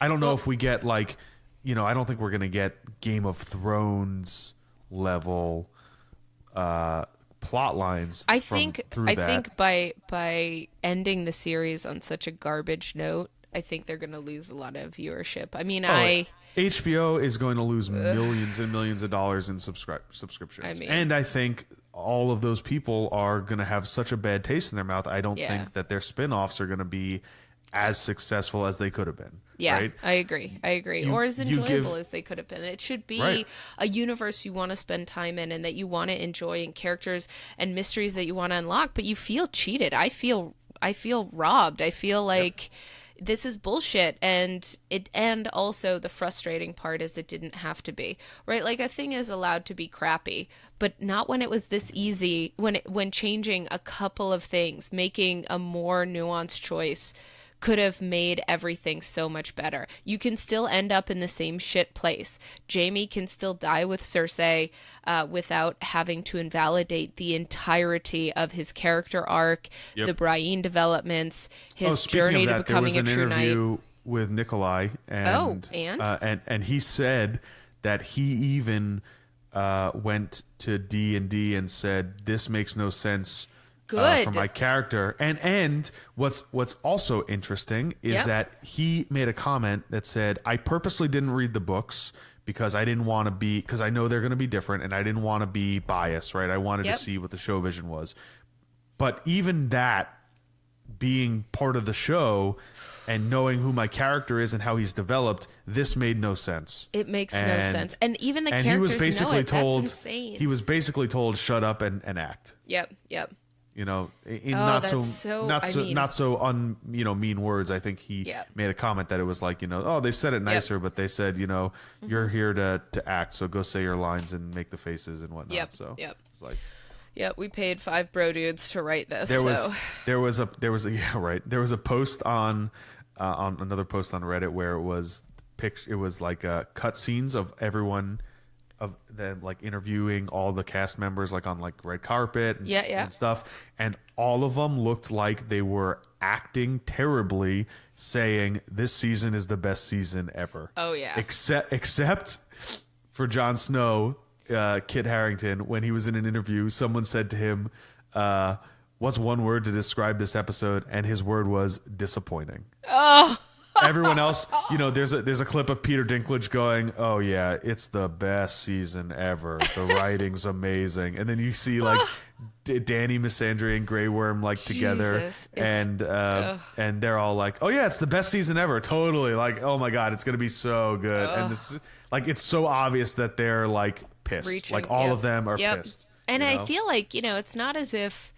don't know if we get like, I don't think we're going to get Game of Thrones level plot lines. I think by ending the series on such a garbage note, I think they're going to lose a lot of viewership. I mean, HBO is going to lose millions and millions of dollars in subscriptions. And I think all of those people are going to have such a bad taste in their mouth. I don't think that their spin-offs are going to be as successful as they could have been. Yeah, right? I agree. Or as enjoyable as they could have been. It should be a universe you want to spend time in and that you want to enjoy, and characters and mysteries that you want to unlock, but you feel cheated. I feel robbed. I feel like this is bullshit, and also the frustrating part is it didn't have to be, right? Like, a thing is allowed to be crappy, but not when it was this easy, when changing a couple of things, making a more nuanced choice could have made everything so much better. You can still end up in the same shit place. Jaime can still die with Cersei without having to invalidate the entirety of his character arc, the Brienne developments, his journey to becoming a true knight. There was an interview with Nikolai, and he said that he even went to D&D and said, "This makes no sense." For my character, and what's also interesting is that he made a comment that said, "I purposely didn't read the books because I didn't want to be, because I know they're going to be different, and I didn't want to be biased, right? I wanted to see what the show vision was." But even that being part of the show and knowing who my character is and how he's developed, this made no sense. It makes no sense, and even the characters he was basically know it. told, That's insane. He was basically told, "Shut up and act." Yep. Not so mean words. I think he made a comment that it was like, they said it nicer, but they said, you're here to act, so go say your lines and make the faces and whatnot. It's like, we paid 5 bro dudes to write this. There was a post on another post on Reddit where it was like cutscenes of everyone, of them like interviewing all the cast members like on like red carpet and stuff, and all of them looked like they were acting terribly, saying this season is the best season ever. Except for Jon Snow, Kit Harington. When he was in an interview, someone said to him, what's one word to describe this episode? And his word was disappointing. Oh. Everyone else, there's a clip of Peter Dinklage going, "Oh yeah, it's the best season ever. The writing's amazing." And then you see like Danny Misandry and Grey Worm together, and they're all like, "Oh yeah, it's the best season ever." Totally, like, "Oh my god, it's gonna be so good." And it's so obvious that they're pissed. Reaching, all of them are pissed. And I feel like it's not as if,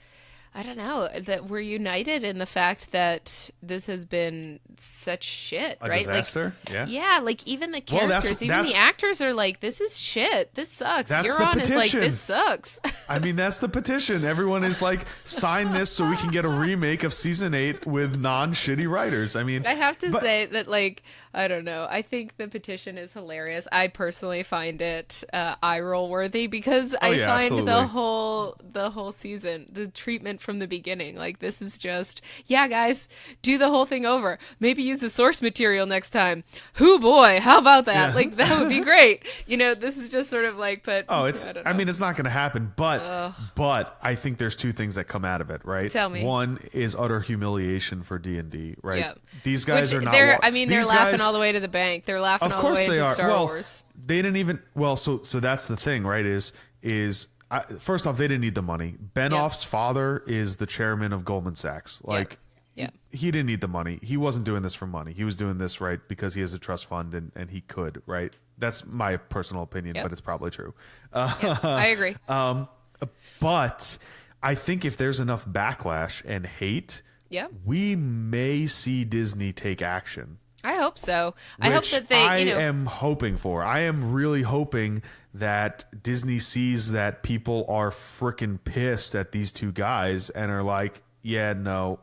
I don't know, that we're united in the fact that this has been such shit, A right? disaster? Yeah, even the characters, even the actors are like, "This is shit. This sucks." Euron is like, "This sucks." I mean, that's the petition. Everyone is like, sign this so we can get a remake of season 8 with non-shitty writers. I mean, I have to say that, I don't know. I think the petition is hilarious. I personally find it eye roll worthy because I find absolutely. the whole season, the treatment from the beginning, this is just, yeah, guys, do the whole thing over. Maybe use the source material next time. Hoo boy, how about that? Yeah. That would be great. This is just sort of but I mean, it's not going to happen, but I think there's two things that come out of it, right? Tell me. One is utter humiliation for D&D, right? Yeah. These guys are not. They're laughing all the way to the bank. They're laughing all the way into Star Wars. They didn't even. Well, so that's the thing, right? First off, they didn't need the money. Benioff's father is the chairman of Goldman Sachs. He didn't need the money. He wasn't doing this for money. He was doing this because he has a trust fund and he could, right? That's my personal opinion, but it's probably true. I agree. But I think if there's enough backlash and hate, we may see Disney take action. I hope so. I hope that they, I am hoping for. I am really hoping that Disney sees that people are freaking pissed at these two guys and are like, yeah, no,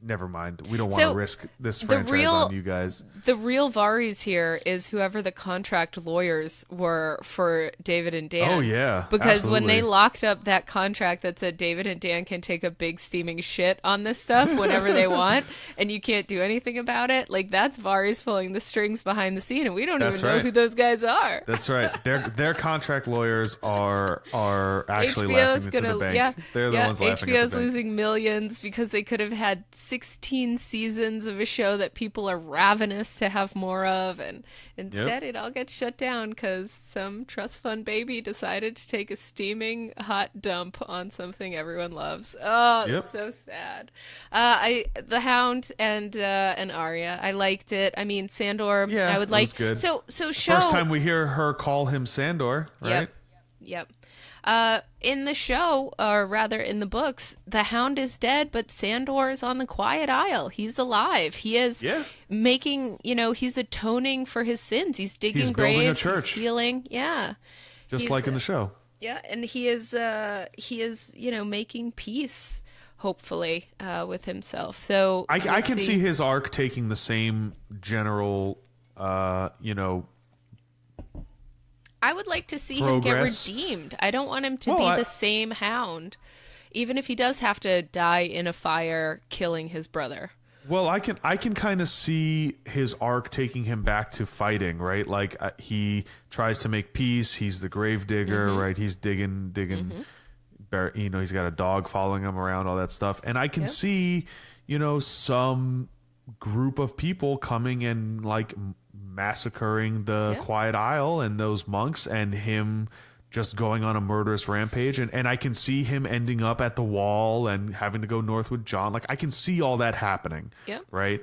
never mind. We don't want to risk this franchise on you guys. The real Varys here is whoever the contract lawyers were for David and Dan. Oh, yeah. Because when they locked up that contract that said David and Dan can take a big steaming shit on this stuff whenever they want, and you can't do anything about it, that's Varys pulling the strings behind the scene, and we don't even know who those guys are. That's right. Their contract lawyers are actually laughing to the bank. Yeah, they're the ones laughing at HBO's the bank. losing millions because they could have had 16 seasons of a show that people are ravenous to have more of, and instead it all gets shut down because some trust fund baby decided to take a steaming hot dump on something everyone loves. Oh, that's so sad. The Hound and Arya, I liked it. I mean, Sandor, I would like. Good. So show. First time we hear her call him Sandor, right? Yep. In the show, or rather in the books, the Hound is dead, but Sandor is on the Quiet Isle. He's alive. He is making, he's atoning for his sins. He's digging graves. Building a church. He's healing. Yeah. Just like in the show. Yeah, and he is, making peace, hopefully, with himself. So I can see his arc taking the same general, I would like to see him get redeemed. I don't want him to be the same Hound, even if he does have to die in a fire killing his brother. Well, I can kind of see his arc taking him back to fighting, right? He tries to make peace. He's the grave digger, right? He's digging. He's got a dog following him around, all that stuff. And I can see, some group of people coming and massacring the Quiet Isle and those monks, and him just going on a murderous rampage, and I can see him ending up at the Wall and having to go north with Jon. I can see all that happening. Yeah. Right.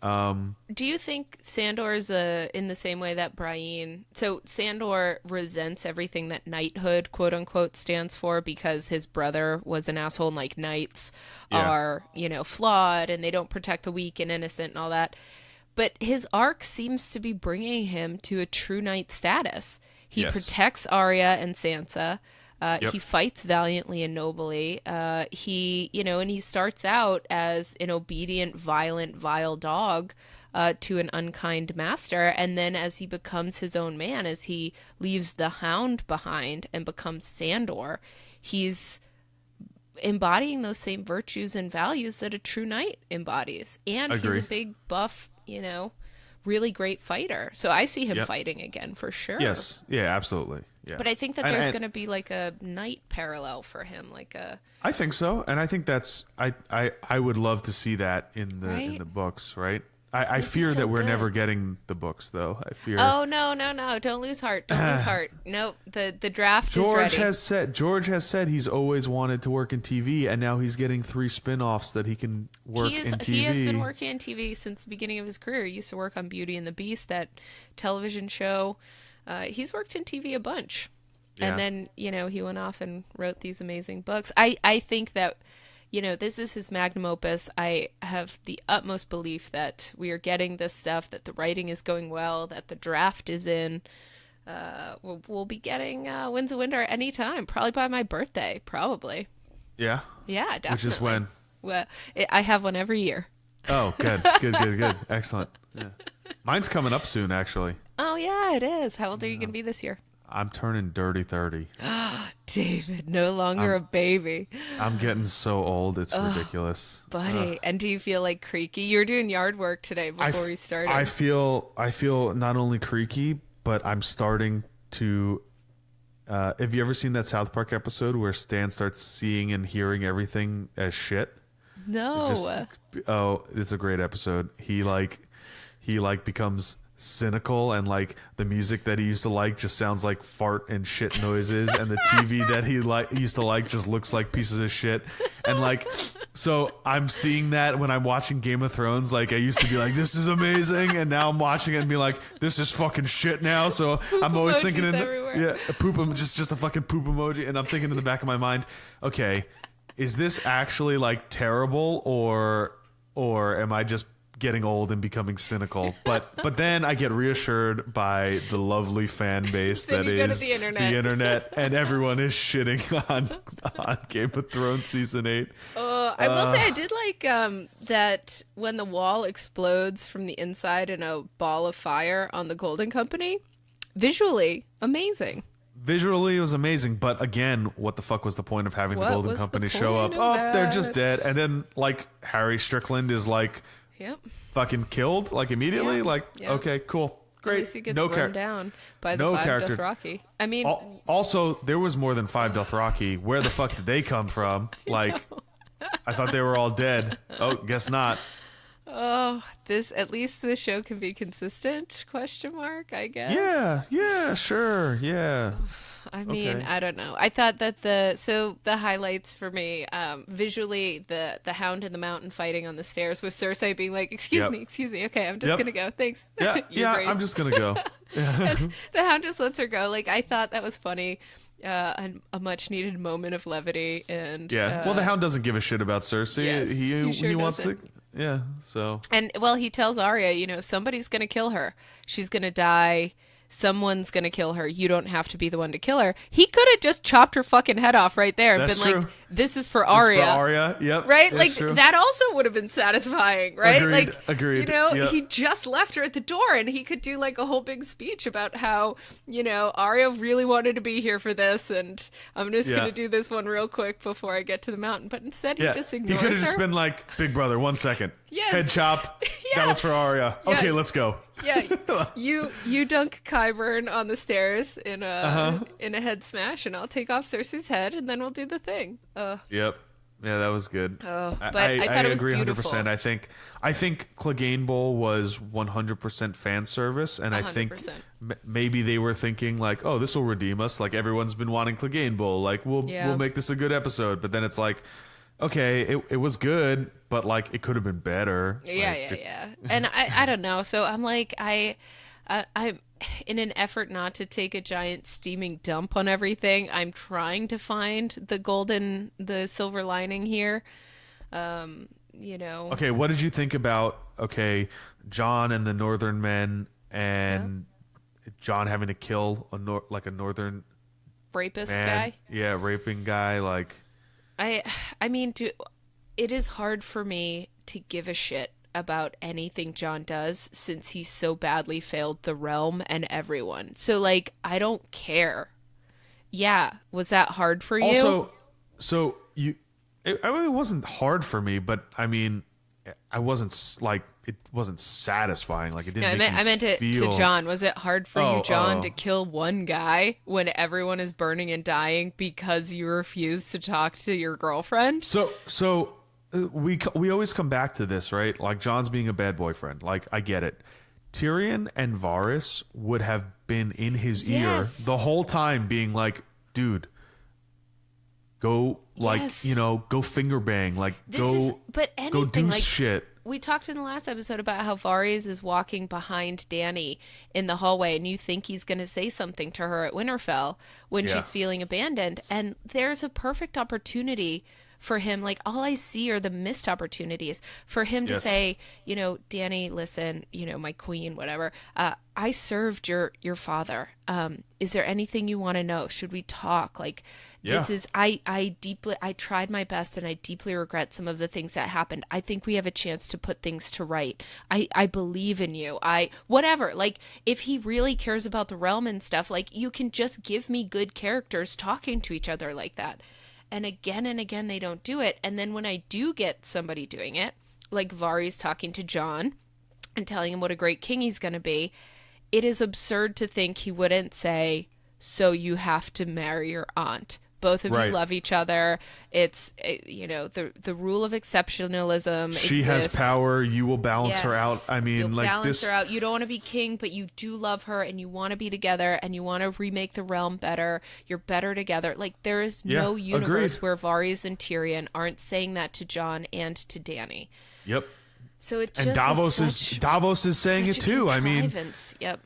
Do you think Sandor is in the same way that Brienne? So Sandor resents everything that knighthood, quote unquote, stands for because his brother was an asshole. And knights are, flawed and they don't protect the weak and innocent and all that. But his arc seems to be bringing him to a true knight status. He protects Arya and Sansa. He fights valiantly and nobly. And he starts out as an obedient, violent, vile dog to an unkind master. And then as he becomes his own man, as he leaves the Hound behind and becomes Sandor, he's embodying those same virtues and values that a true knight embodies. And he's a big, buff, really great fighter. So I see him fighting again for sure. Yes. Yeah, absolutely. Yeah. But I think that there's going to be like a night parallel for him, like a. I think so, and I think that's I would love to see that in Right? the books, right? I fear so that we're good. never getting the books, though. I fear. Oh no! Don't lose heart. Don't lose heart. Nope. The draft is ready. George has said he's always wanted to work in TV, and now he's getting 3 spin-offs that he can work in TV. He has been working in TV since the beginning of his career. He used to work on Beauty and the Beast, that television show. He's worked in TV a bunch. Yeah. And then, he went off and wrote these amazing books. I think that, this is his magnum opus. I have the utmost belief that we are getting this stuff, that the writing is going well, that the draft is in. We'll be getting Winds of Winter any time, probably by my birthday, probably. Yeah? Yeah, definitely. Which is when? Well, I have one every year. Oh, good. Good. Excellent. Yeah. Mine's coming up soon, actually. Oh, yeah, it is. How old are you going to be this year? I'm turning dirty 30. David, no longer a baby. I'm getting so old, it's ridiculous. Buddy, and do you feel like creaky? You were doing yard work today before we started. I feel not only creaky, but I'm starting to... have you ever seen that South Park episode where Stan starts seeing and hearing everything as shit? No. It's a great episode. He becomes cynical, and like the music that he used to like just sounds like fart and shit noises, and the TV that he used to like just looks like pieces of shit. And like, so I'm seeing that when I'm watching Game of Thrones. Like, I used to be like, this is amazing, and now I'm watching it and be like, this is fucking shit now. So I'm always thinking just a fucking poop emoji, and I'm thinking in the back of my mind, okay, is this actually like terrible, or am I just getting old and becoming cynical? But then I get reassured by the lovely fan base that is the internet, and everyone is shitting on Game of Thrones season 8. I will say I did like that when the wall explodes from the inside in a ball of fire on the Golden Company. Visually amazing. Visually, it was amazing, but again, what the fuck was the point of having the Golden Company show up? Oh, they're just dead. And then, like, Harry Strickland is, like, fucking killed, like, immediately. Okay, cool. Great. At least he gets run down by the 5 Dothraki. I mean... Also, there was more than 5 Dothraki. Where the fuck did they come from? Like, I thought they were all dead. Oh, guess not. Oh, at least the show can be consistent, ? I guess. Yeah, sure, yeah. I mean, I don't know. I thought that the highlights for me, visually, the Hound in the mountain fighting on the stairs with Cersei being like, excuse me, okay, I'm just gonna go, thanks. Yeah, I'm just gonna go. And the Hound just lets her go. Like, I thought that was funny. A much needed moment of levity, and well, the Hound doesn't give a shit about Cersei. Yes, he wants to. Yeah, so. And, well, he tells Arya, somebody's going to kill her. She's going to die. Someone's going to kill her. You don't have to be the one to kill her. He could have just chopped her fucking head off right there and That's been true. like, this is for Arya. This is for Arya, yep. Right? That's Like, true. that also would have been satisfying, right? Agreed. Like, he just left her at the door, and he could do, like, a whole big speech about how, Arya really wanted to be here for this, and I'm just going to do this one real quick before I get to the mountain. But instead, he just ignores her. He could have just been like, Big Brother, 1 second. Yes. Head chop. Yeah. That was for Arya. Yeah. Okay, let's go. Yeah, you dunk Qyburn on the stairs in a head smash, and I'll take off Cersei's head, and then we'll do the thing. Yep. Yeah, that was good. Oh, but I thought it was agree beautiful. 100%. I think Clegane Bowl was 100% fan service, and 100%. I think maybe they were thinking like, oh, this will redeem us. Like, everyone's been wanting Clegane Bowl. Like, we'll make this a good episode. But then it's like, okay, it was good, but like it could have been better. Yeah. And I don't know. So I'm like, I'm in an effort not to take a giant steaming dump on everything. I'm trying to find the silver lining here. Okay, what did you think about Jon and the Northern Men, and Jon having to kill a Northern rapist man? Guy? Yeah, raping guy. Like, I mean, it is hard for me to give a shit about anything Jon does since he so badly failed the realm and everyone. So, like, I don't care. Yeah, was that hard for you? Also, it wasn't hard for me, but I mean, I wasn't like it wasn't satisfying. Like it didn't. No, make I meant it feel... to John. Was it hard for you, John, oh. to kill one guy when everyone is burning and dying because you refuse to talk to your girlfriend? So we always come back to this, right? Like John's being a bad boyfriend. Like I get it. Tyrion and Varys would have been in his ear the whole time, being like, "Dude, go go finger bang, like go do like, shit." We talked in the last episode about how Varys is walking behind Dany in the hallway, and you think he's going to say something to her at Winterfell when she's feeling abandoned. And there's a perfect opportunity for him. Like, all I see are the missed opportunities for him to say, Dany, listen, my queen, whatever. I served your father. Is there anything you want to know? Should we talk? Like, this is, I tried my best, and I deeply regret some of the things that happened. I think we have a chance to put things to right. I believe in you. Whatever. Like, if he really cares about the realm and stuff, like, you can just give me good characters talking to each other like that. And again, they don't do it. And then when I do get somebody doing it, like Varys talking to Jon and telling him what a great king he's going to be, it is absurd to think he wouldn't say, so you have to marry your aunt. Both of you love each other. It's, the rule of exceptionalism. She has power. You will balance her out. I mean, you'll like balance her out. You don't want to be king, but you do love her, and you want to be together, and you want to remake the realm better. You're better together. Like, there is no universe where Varys and Tyrion aren't saying that to Jon and to Dany. Yep. So it and just Davos is saying it too. I mean, yep.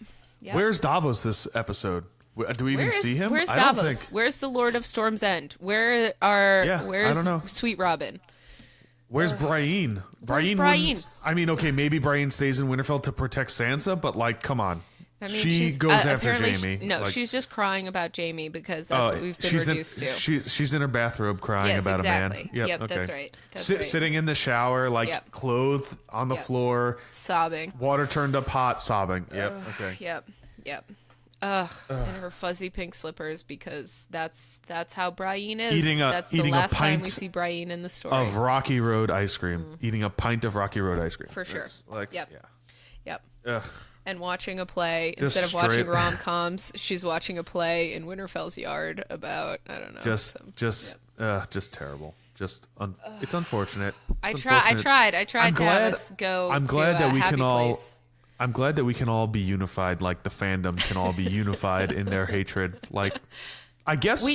Where's Davos this episode? Do we even see him? Where's I Davos? don't think. Where's the Lord of Storm's End? Where's I don't know. Sweet Robin? Where's Brienne? Brienne? I mean, okay, maybe Brienne stays in Winterfell to protect Sansa, but like, come on. I mean, she goes after Jaime. Jaime. She's just crying about Jaime because that's what we've been reduced to. She's in her bathrobe crying about a man. Yep, okay. that's right. Sitting in the shower, like clothed on the floor, sobbing. Water turned up hot, sobbing. Yep. Okay. Yep. Ugh. And her fuzzy pink slippers, because that's how Brienne is. That's the last time we see Brienne in the story. Of Rocky Road ice cream. Eating a pint of Rocky Road ice cream. For sure. Yep. Ugh. And watching a play Just instead of watching rom-coms, she's watching a play in Winterfell's yard about, I don't know. Just terrible. It's unfortunate. I tried to have us go. I'm glad that we happy can all. place. I'm glad that we can all be unified, like the fandom can all be unified in their hatred. Like, I guess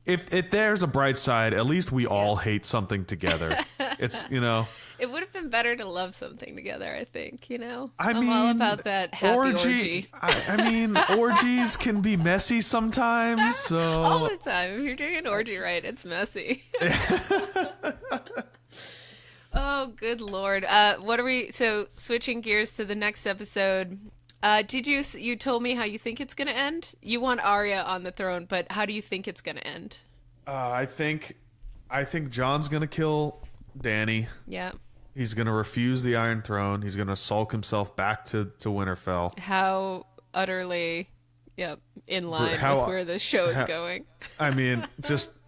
if there's a bright side, at least we all hate something together. It's, It would have been better to love something together, I think, I'm all about that happy orgy. I mean, orgies can be messy sometimes, so... All the time. If you're doing an orgy right, it's messy. Oh, good Lord. So switching gears to the next episode, you told me how you think it's going to end? You want Arya on the throne, but how do you think it's going to end? I think Jon's going to kill Dany. Yeah. He's going to refuse the Iron Throne. He's going to sulk himself back to Winterfell. How utterly, in line with where the show is going. I mean,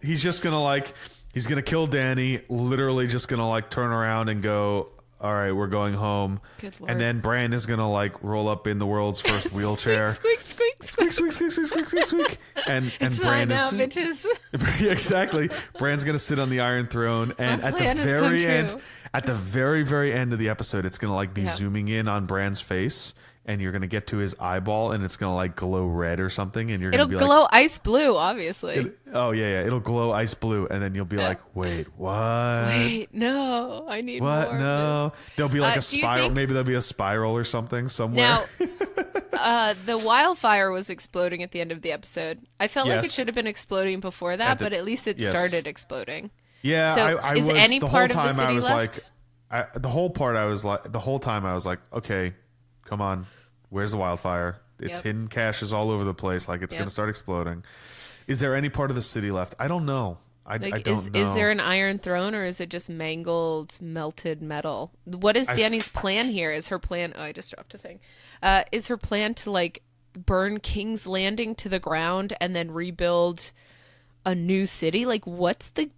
he's just going to he's going to kill Dany, literally just going to turn around and go, all right, we're going home. Good Lord. And then Bran is going to roll up in the world's first wheelchair. Squeak, squeak, squeak, squeak, squeak, squeak, squeak, squeak, squeak. And Bran now, bitches. Exactly. Bran's going to sit on the Iron Throne, and at the very end, at the very, very end of the episode, it's going to be zooming in on Bran's face, and you're going to get to his eyeball, and it's going to glow red or something, and you're going to be glow ice blue, obviously. It'll glow ice blue, and then you'll be like, wait, what? Wait, no, I need what? more. No, there'll be a spiral. Maybe there'll be a spiral or something somewhere. Now, the wildfire was exploding at the end of the episode. I felt like it should have been exploding before that, but at least it started exploding. Yeah, so I is was any the part whole of the time city I was left? the whole time I was like, okay, come on, where's the wildfire? It's hidden caches all over the place. It's going to start exploding. Is there any part of the city left? I don't know. I don't know. Is there an Iron Throne, or is it just mangled, melted metal? What is Dany's plan here? Is her plan... Oh, I just dropped a thing. Is her plan to, burn King's Landing to the ground and then rebuild a new city? Like, what's the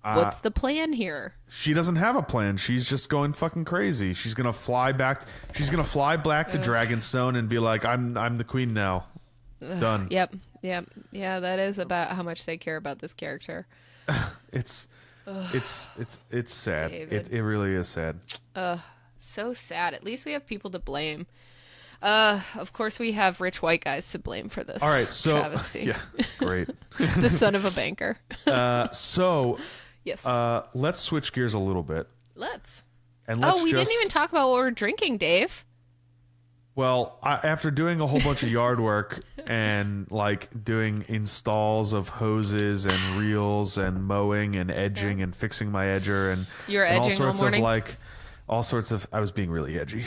plan here? She doesn't have a plan. She's just going fucking crazy. She's gonna fly back. She's gonna fly back to Dragonstone and be like, "I'm the queen now." Done. Yep. Yeah, that is about how much they care about this character. It's sad. David. It really is sad. So sad. At least we have people to blame. Of course, we have rich white guys to blame for this. All right, so travesty. yeah, great. The son of a banker. So Yes. let's switch gears a little bit. Let's. And let's we didn't even talk about what we're drinking, Dave. Well, after doing a whole bunch of yard work and like doing installs of hoses and reels and mowing and edging and fixing my edger and You're and edging all morning? all sorts of I was being really edgy.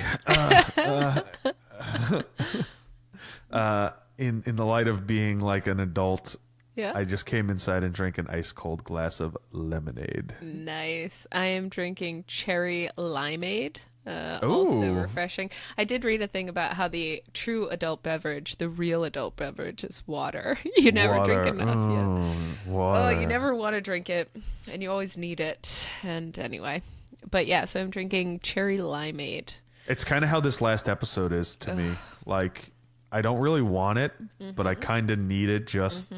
In the light of being like an adult, Yeah. I just came inside and drank an ice cold glass of lemonade. Nice. I am drinking cherry limeade. Also Ooh. refreshing. I did read a thing about how the true adult beverage, the real adult beverage, is water. You never Water. drink enough yet. Water. Oh, you never want to drink it, and you always need it. And anyway, but yeah, so I'm drinking cherry limeade. It's kind of how this last episode is to me. Like, I don't really want it, but I kind of need it just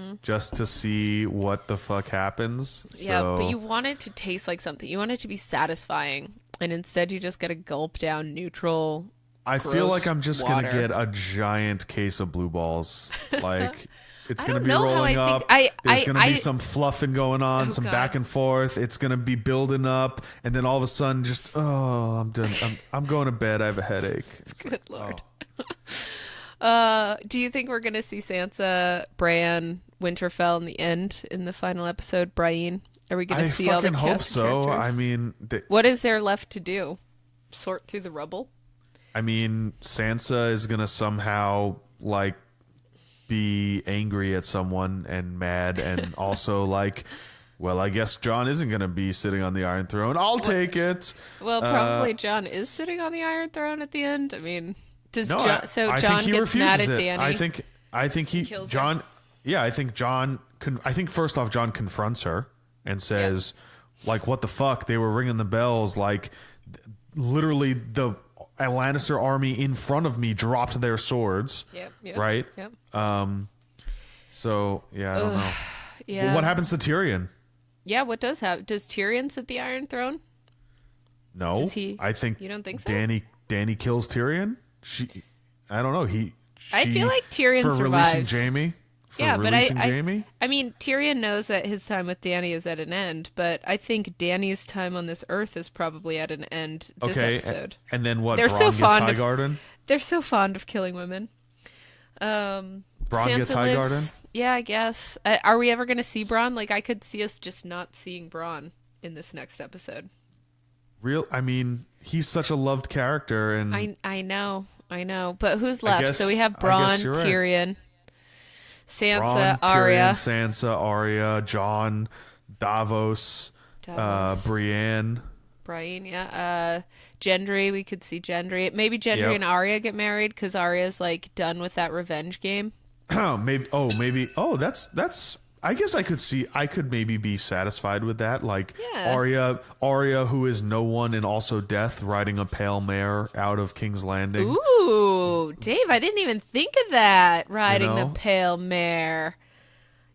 to see what the fuck happens. Yeah, So, but you want it to taste like something. You want it to be satisfying, and instead you just get a gulp down neutral. I feel gross like I'm just water. gonna get a giant case of blue balls. Like, it's I gonna don't be know how rolling I think- up. There's I- gonna I- be some fluffing going on, Oh, some God. back and forth. It's gonna be building up, and then all of a sudden, just I'm done. I'm going to bed. I have a headache. It's Good like, Lord. oh. Do you think we're gonna see Sansa, Bran, Winterfell in the end in the final episode? Brienne, are we gonna I see all the fucking hope cast so. characters? I mean, What is there left to do? Sort through the rubble? Sansa is gonna somehow like be angry at someone and mad, and also like, well, I guess Jon isn't gonna be sitting on the Iron Throne. I'll take it. Well, probably Jon is sitting on the Iron Throne at the end. I mean, does No, Jon? I Jon think he gets mad refuses at it. Dany. I think he kills Jon. her. Yeah, I think Jon. I think first off, Jon confronts her and says, like, what the fuck? They were ringing the bells. Like, literally, the Lannister army in front of me dropped their swords. Yep. Right. Yep. So yeah, I don't know. Yeah. What happens to Tyrion? Yeah. What does happen? Does Tyrion sit the Iron Throne? No, Does he- I think you don't think so? Danny kills Tyrion. I don't know. I she- feel like Tyrion for releasing survives. Jamie. For Yeah, but releasing Jamie. I mean, Tyrion knows that his time with Dany is at an end, but I think Dany's time on this earth is probably at an end this Okay, episode. and then what? They're Bronn so gets fond High of- Garden. They're so fond of killing women. Bronn Sansa gets High lives- Garden. Yeah, I guess. Are we ever going to see Bronn? Like, I could see us just not seeing Bronn in this next episode. I mean, he's such a loved character, and I know. But who's left? guess- So we have I Bronn, guess you're right. Tyrion, Sansa, Bronn, Arya. Tyrion, Sansa, Arya, Jon, Davos, Davos. Brienne. Brian, yeah. Gendry, we could see Gendry. Maybe Gendry Yep. and Arya get married because Arya's like done with that revenge game. maybe. That's. I guess I could maybe be satisfied with that. Like Yeah. Arya, who is no one and also death, riding a pale mare out of King's Landing. Ooh, Dave, I didn't even think of that. Riding know? the pale mare.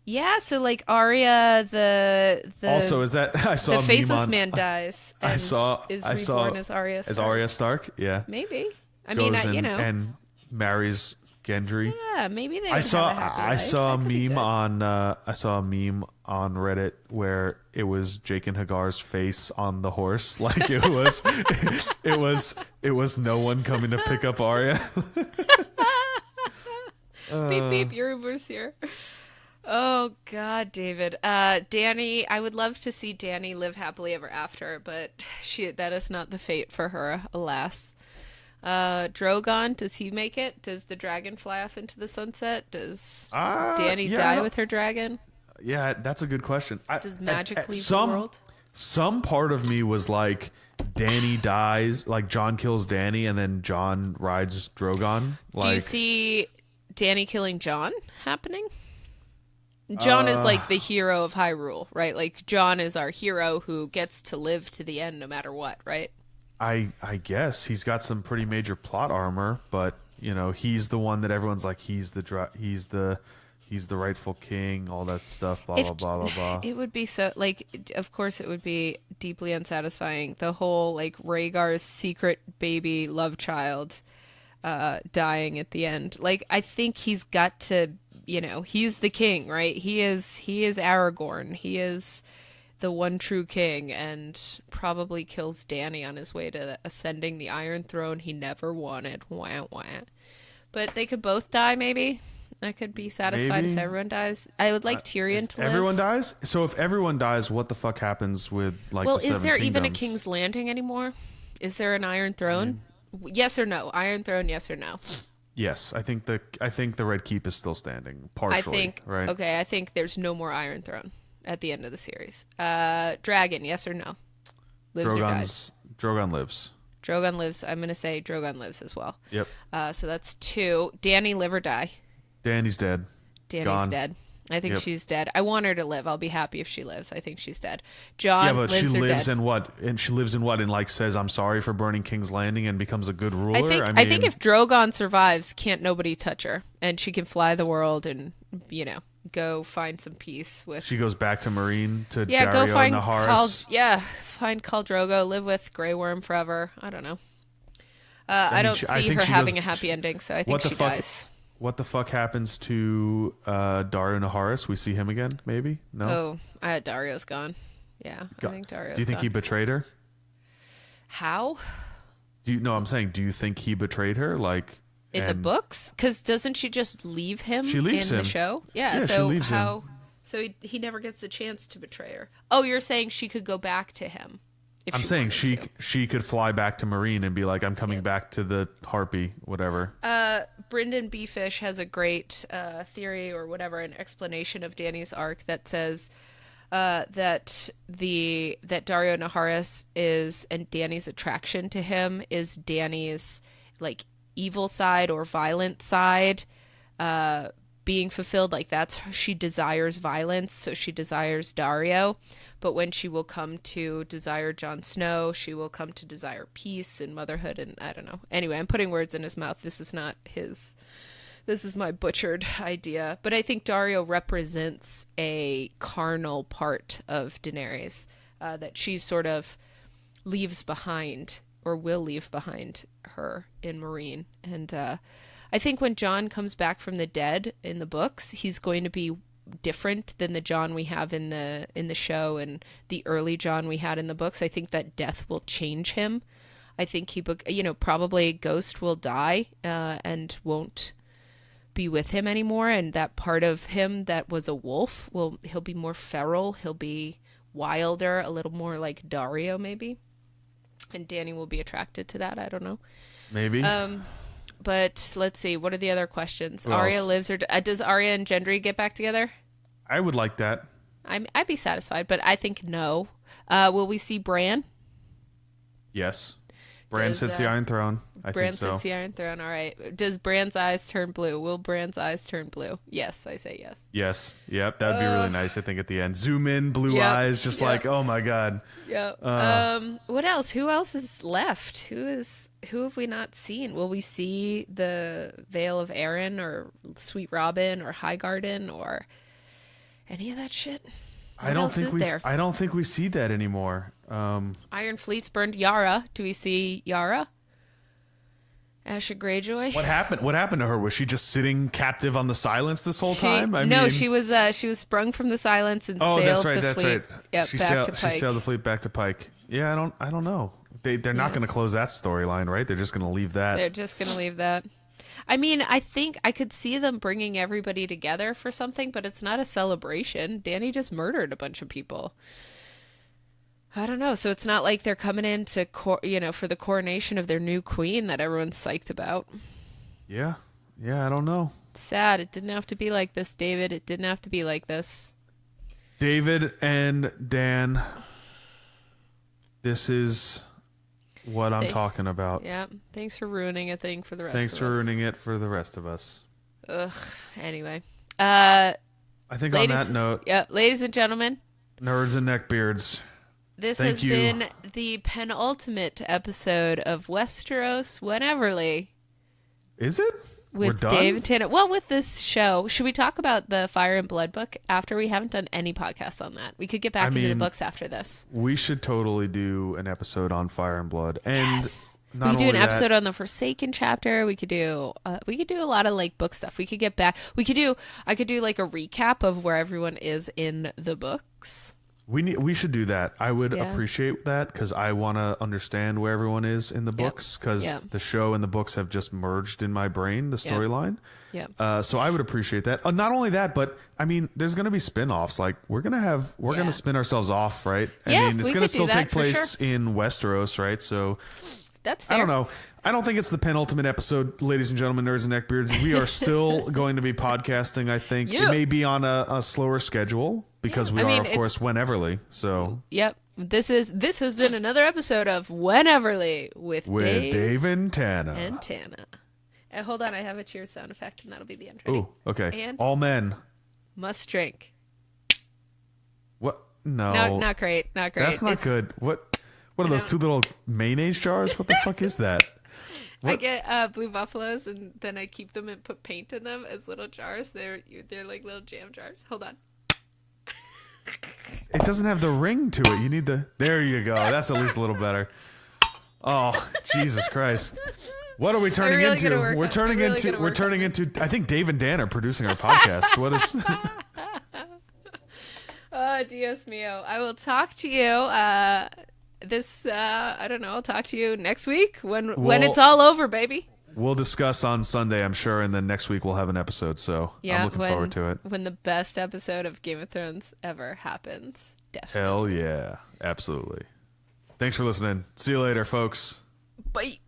Yeah, so like Arya, the Also, is that I saw the a meme faceless on, man dies. I and saw is I saw reborn as Arya. as Stark. Arya Stark. Yeah, Maybe. I goes mean, you know, and marries Gendry. yeah, maybe they. I would saw have a happy I life. saw That a could be meme good. on Reddit where it was Jake and Hagar's face on the horse, like it was no one coming to pick up Arya. Beep beep, your Uber's here. Oh God, David. Dany, I would love to see Dany live happily ever after, but that is not the fate for her, alas. Drogon, does he make it? Does the dragon fly off into the sunset? Does Dany yeah, die with her dragon? Yeah, that's a good question. Does magic leave some, the world? Some part of me was like, Dany dies, like Jon kills Dany, and then Jon rides Drogon. Like, Do you see Dany killing Jon happening? Jon is like the hero of Hyrule, right? Like Jon is our hero who gets to live to the end no matter what, right? I guess he's got some pretty major plot armor, but he's the one that everyone's like he's the rightful king, all that stuff, blah blah blah blah blah. It would be so like, of course, it would be deeply unsatisfying. The whole like Rhaegar's secret baby love child dying at the end. Like, I think he's got to, he's the king, right? He is Aragorn. He is the one true king, and probably kills Dany on his way to ascending the Iron Throne he never wanted. Wah, wah. But they could both die, maybe. I could be satisfied if everyone dies. I would like Tyrion to live. Everyone dies? So if everyone dies, what the fuck happens with the is Seven there Kingdoms? even a King's Landing anymore? Is there an Iron Throne? Yes or no? Iron Throne, yes or no? Yes, I think the Red Keep is still standing partially. Right? Okay, I think there's no more Iron Throne at the end of the series. Dragon, yes or no? Lives or dies? Drogon lives. Drogon lives. I'm going to say Drogon lives as well. Yep. So that's 2. Dany, live or die? Dany's dead. Dany's dead. I think she's dead. I want her to live. I'll be happy if she lives. I think she's dead. Jon lives or dead? Yeah, but she lives in what? And she lives in what? And like says, "I'm sorry for burning King's Landing," and becomes a good ruler. I think if Drogon survives, can't nobody touch her, and she can fly the world and go find some peace with. She goes back to Meereen to Dario go find Naharis. Find Khal Drogo, live with Grey Worm forever. I don't know. I don't see her having a happy ending, so I think she dies. What the fuck happens to Dario Naharis? We see him again, maybe? No? Oh, Dario's gone. Yeah, I think Dario's gone. Do you think he betrayed her? How? I'm saying, do you think he betrayed her? Like in the books? Because doesn't she just leave him in the show? Yeah, so she leaves him. So he never gets a chance to betray her. Oh, you're saying she could go back to him. I'm saying she could fly back to Meereen and be like, I'm coming back to the Harpy, whatever. Bryndon Beefish has a great theory or whatever, an explanation of Dany's arc that says that Dario Naharis is, and Dany's attraction to him is Dany's like evil side or violent side being fulfilled. Like she desires violence, so she desires Dario. But when she will come to desire Jon Snow, she will come to desire peace and motherhood, and I don't know. Anyway, I'm putting words in his mouth. This is not his. This is my butchered idea. But I think Dario represents a carnal part of Daenerys that she sort of leaves behind, or will leave behind her in Meereen. And I think when Jon comes back from the dead in the books, he's going to be different than the Jon we have in the show and the early Jon we had in the books. I think that death will change him. I think probably Ghost will die and won't be with him anymore, and that part of him that was a wolf he'll be more feral, he'll be wilder, a little more like Dario maybe, and Dany will be attracted to that. I don't know, maybe. But let's see. What are the other questions? Arya lives or does Arya and Gendry get back together? I would like that. I'd be satisfied, but I think no. Will we see Bran? Yes. Bran sits the Iron Throne. I think so. Bran sits the Iron Throne. All right. Does Bran's eyes turn blue? Will Bran's eyes turn blue? Yes, I say yes. Yes. Yep. That'd be really nice, I think, at the end. Zoom in, blue eyes, just like, oh my God. Yeah. What else? Who else is left? Who have we not seen? Will we see the Vale of Arryn or Sweet Robin or Highgarden or any of that shit? I don't think we see that anymore. Iron Fleet's burned Yara. Do we see Yara? Asha Greyjoy. What happened to her? Was she just sitting captive on the Silence this whole time? She was sprung from the Silence and sailed the fleet. Right. Yep, she back to Pike. She sailed the fleet back to Pike. Yeah, I don't know. They're not going to close that storyline, right? They're just going to leave that. They're just going to leave that. I mean, I think I could see them bringing everybody together for something, but it's not a celebration. Dany just murdered a bunch of people. I don't know. So it's not like they're coming in to, for the coronation of their new queen that everyone's psyched about. Yeah. Yeah, I don't know. It's sad. It didn't have to be like this, David. It didn't have to be like this. David and Dan, this is what I'm talking about. Yeah. Thanks for ruining a thing for the rest of us. Thanks for ruining it for the rest of us. Ugh. Anyway. I think on that note, ladies and gentlemen, nerds and neckbeards, this has been the penultimate episode of Westeros Wheneverly. Is it? With Dave and Tana. Well, with this show, should we talk about the Fire and Blood book after? We haven't done any podcasts on that. We could get back into the books after this. We should totally do an episode on Fire and Blood, and we could do an episode on the Forsaken chapter. We could do a lot of like book stuff. We could get back. I could do like a recap of where everyone is in the books. We should do that. I would appreciate that because I want to understand where everyone is in the books because the show and the books have just merged in my brain, the storyline. Yeah. So I would appreciate that. Not only that, but I mean, there's going to be spin-offs. Like we're going to spin ourselves off, right? I mean, it's going to still take place in Westeros, right? So that's fair. I don't know. I don't think it's the penultimate episode, ladies and gentlemen, nerds and neckbeards. We are still going to be podcasting, I think. It may be on a slower schedule because we are, of course, Wheneverly. So this has been another episode of Wheneverly with Dave and Tana. And hold on, I have a cheers sound effect, and that'll be the end. Ready? Ooh, okay. And all men must drink. What? No, not great. That's not good. What are those two little mayonnaise jars? What the fuck is that? What? I get blue buffaloes, and then I keep them and put paint in them as little jars. They're like little jam jars. Hold on. It doesn't have the ring to it. You need the. There you go. That's at least a little better. Oh, Jesus Christ! What are we turning into? We're turning into. I think Dave and Dan are producing our podcast. What is? Oh, Dios mio! I will talk to you. I don't know. I'll talk to you next week when it's all over, baby. We'll discuss on Sunday, I'm sure, and then next week we'll have an episode. So I'm looking forward to it. When the best episode of Game of Thrones ever happens, definitely. Hell yeah, absolutely. Thanks for listening. See you later, folks. Bye.